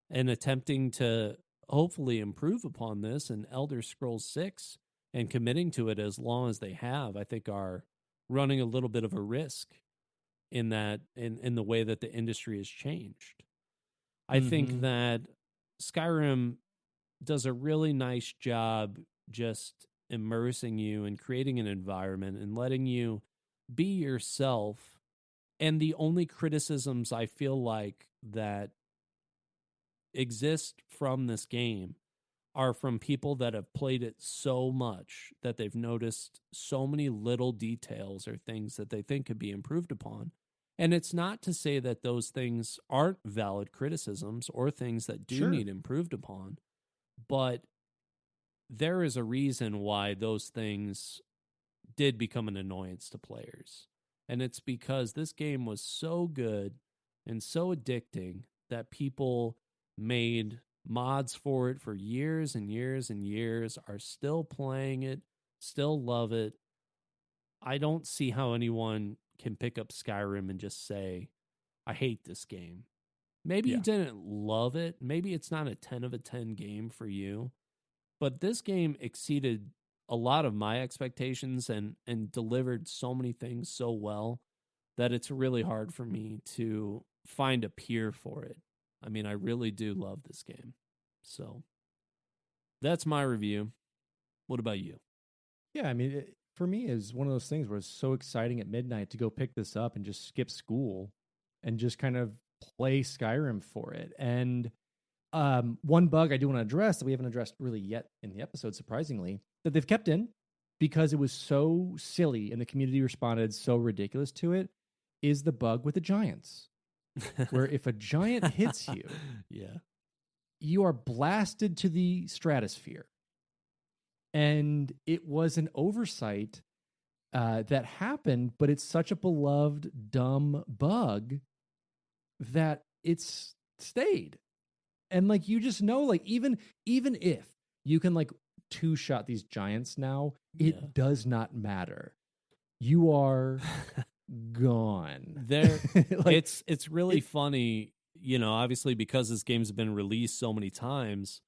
and attempting to hopefully improve upon this in Elder Scrolls 6 and committing to it as long as they have, I think are running a little bit of a risk in that in the way that the industry has changed. I think that Skyrim does a really nice job just immersing you and creating an environment and letting you be yourself. And the only criticisms I feel like that exist from this game are from people that have played it so much that they've noticed so many little details or things that they think could be improved upon. And it's not to say that those things aren't valid criticisms or things that do need improved upon, but there is a reason why those things did become an annoyance to players. And it's because this game was so good and so addicting that people made mods for it for years and years and years, are still playing it, still love it. I don't see how anyone can pick up Skyrim and just say, I hate this game. Maybe you didn't love it. Maybe it's not a 10 of a 10 game for you. But this game exceeded a lot of my expectations and delivered so many things so well that it's really hard for me to find a peer for it. I mean, I really do love this game. So that's my review. What about you? Yeah, I mean, for me, is one of those things where it's so exciting at midnight to go pick this up and just skip school and just kind of play Skyrim for it. And one bug I do want to address that we haven't addressed really yet in the episode, surprisingly, that they've kept in because it was so silly and the community responded so ridiculous to it, is the bug with the giants. Where if a giant hits you, you are blasted to the stratosphere. And it was an oversight that happened, but it's such a beloved, dumb bug that it's stayed. And like, you just know, like, even if you can like two-shot these giants now, it does not matter. You are gone. There, like, it's really funny, you know, obviously because this game's been released so many times,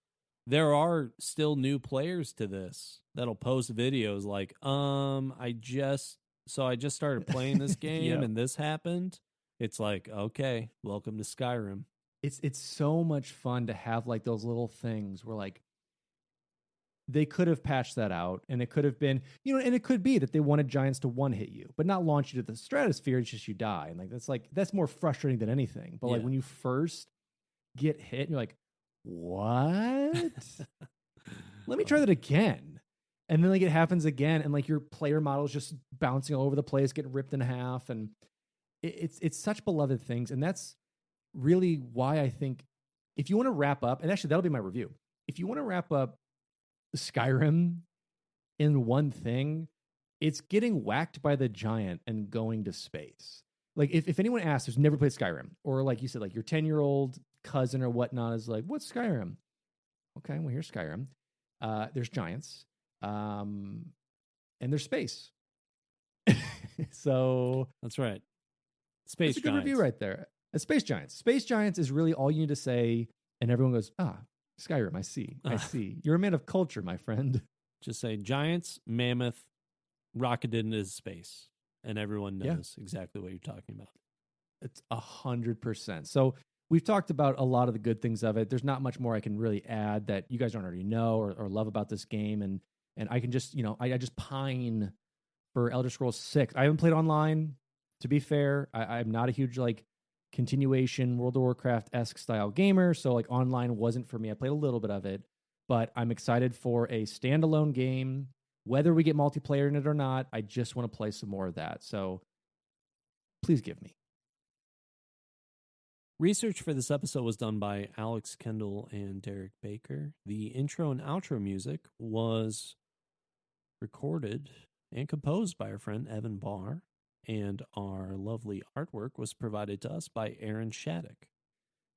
there are still new players to this that'll post videos like, I just started playing this game and this happened. It's like, okay, welcome to Skyrim. It's so much fun to have like those little things where like they could have patched that out, and it could have been, you know, and it could be that they wanted giants to one hit you, but not launch you to the stratosphere. It's just you die, and that's more frustrating than anything. But like when you first get hit, and you're like, what? Let me try that again. And then like it happens again, and like your player model is just bouncing all over the place, getting ripped in half, and it's such beloved things. And that's really why I think if you want to wrap up, and actually that'll be my review, if you want to wrap up Skyrim in one thing, it's getting whacked by the giant and going to space. Like if anyone asks who's never played Skyrim, or like you said, like your 10-year-old cousin or whatnot is like, what's Skyrim? Okay, well, here's Skyrim. There's giants, and there's space. So that's right. Space that's a giants. good review right there. Space giants. Space giants is really all you need to say, and everyone goes, Skyrim, I see. I see. You're a man of culture, my friend. Just say giants, mammoth, rocketed into space, and everyone knows exactly what you're talking about. It's 100%. So we've talked about a lot of the good things of it. There's not much more I can really add that you guys don't already know or love about this game. And I can just, you know, I just pine for Elder Scrolls 6. I haven't played online, to be fair. I'm not a huge, like, continuation World of Warcraft-esque style gamer, so like online wasn't for me. I played a little bit of it, but I'm excited for a standalone game. Whether we get multiplayer in it or not, I just want to play some more of that. So please give me. Research for this episode was done by Alex Kendall and Derek Baker. The intro and outro music was recorded and composed by our friend Evan Barr. And our lovely artwork was provided to us by Aaron Shattuck.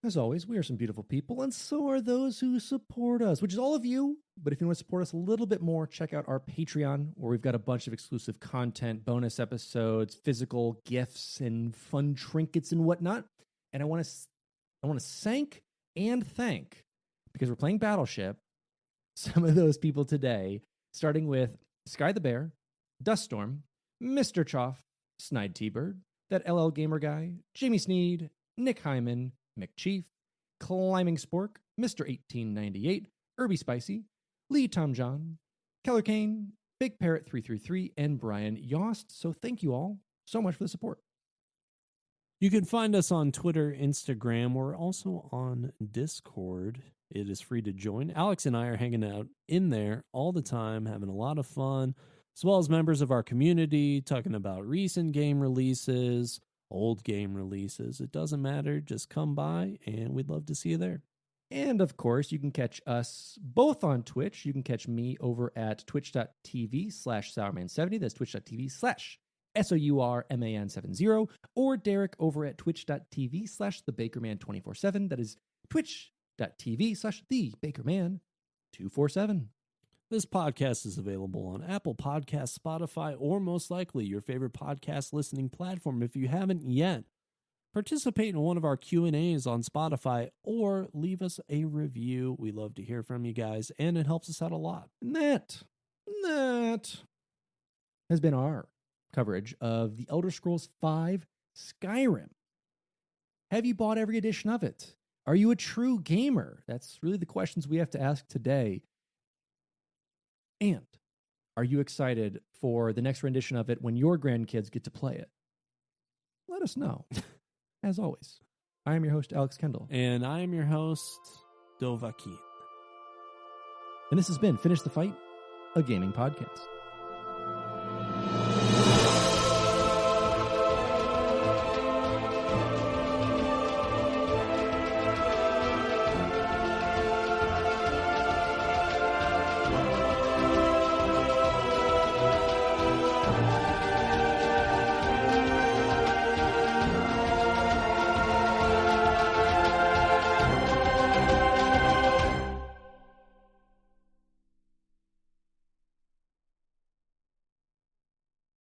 As always, we are some beautiful people, and so are those who support us, which is all of you. But if you want to support us a little bit more, check out our Patreon, where we've got a bunch of exclusive content, bonus episodes, physical gifts, and fun trinkets and whatnot. And I want to thank, because we're playing Battleship, some of those people today, starting with Sky the Bear, Duststorm, Mr. Choff, Snide T-Bird, that LL Gamer guy, Jimmy Sneed, Nick Hyman, McChief, Climbing Spork, Mr. 1898, Irby Spicy, Lee Tom John, Keller Kane, Big Parrot 333, and Brian Yost. So thank you all so much for the support. You can find us on Twitter, Instagram. We're also on Discord. It is free to join. Alex and I are hanging out in there all the time, having a lot of fun, as well as members of our community, talking about recent game releases, old game releases. It doesn't matter. Just come by, and we'd love to see you there. And, of course, you can catch us both on Twitch. You can catch me over at twitch.tv/Sourman70. That's twitch.tv/ SOURMAN70, or Derek over at twitch.tv/thebakerman247. That is twitch.tv/thebakerman247. This podcast is available on Apple Podcasts, Spotify, or most likely your favorite podcast listening platform. If you haven't yet, participate in one of our Q&As on Spotify or leave us a review. We love to hear from you guys, and it helps us out a lot. And that has been our coverage of the Elder Scrolls V Skyrim. Have you bought every edition of it? Are you a true gamer? That's really the questions we have to ask today. And are you excited for the next rendition of it when your grandkids get to play it? Let us know. As always, I am your host, Alex Kendall. And I am your host, Dovahkiin. And this has been Finish the Fight, a gaming podcast.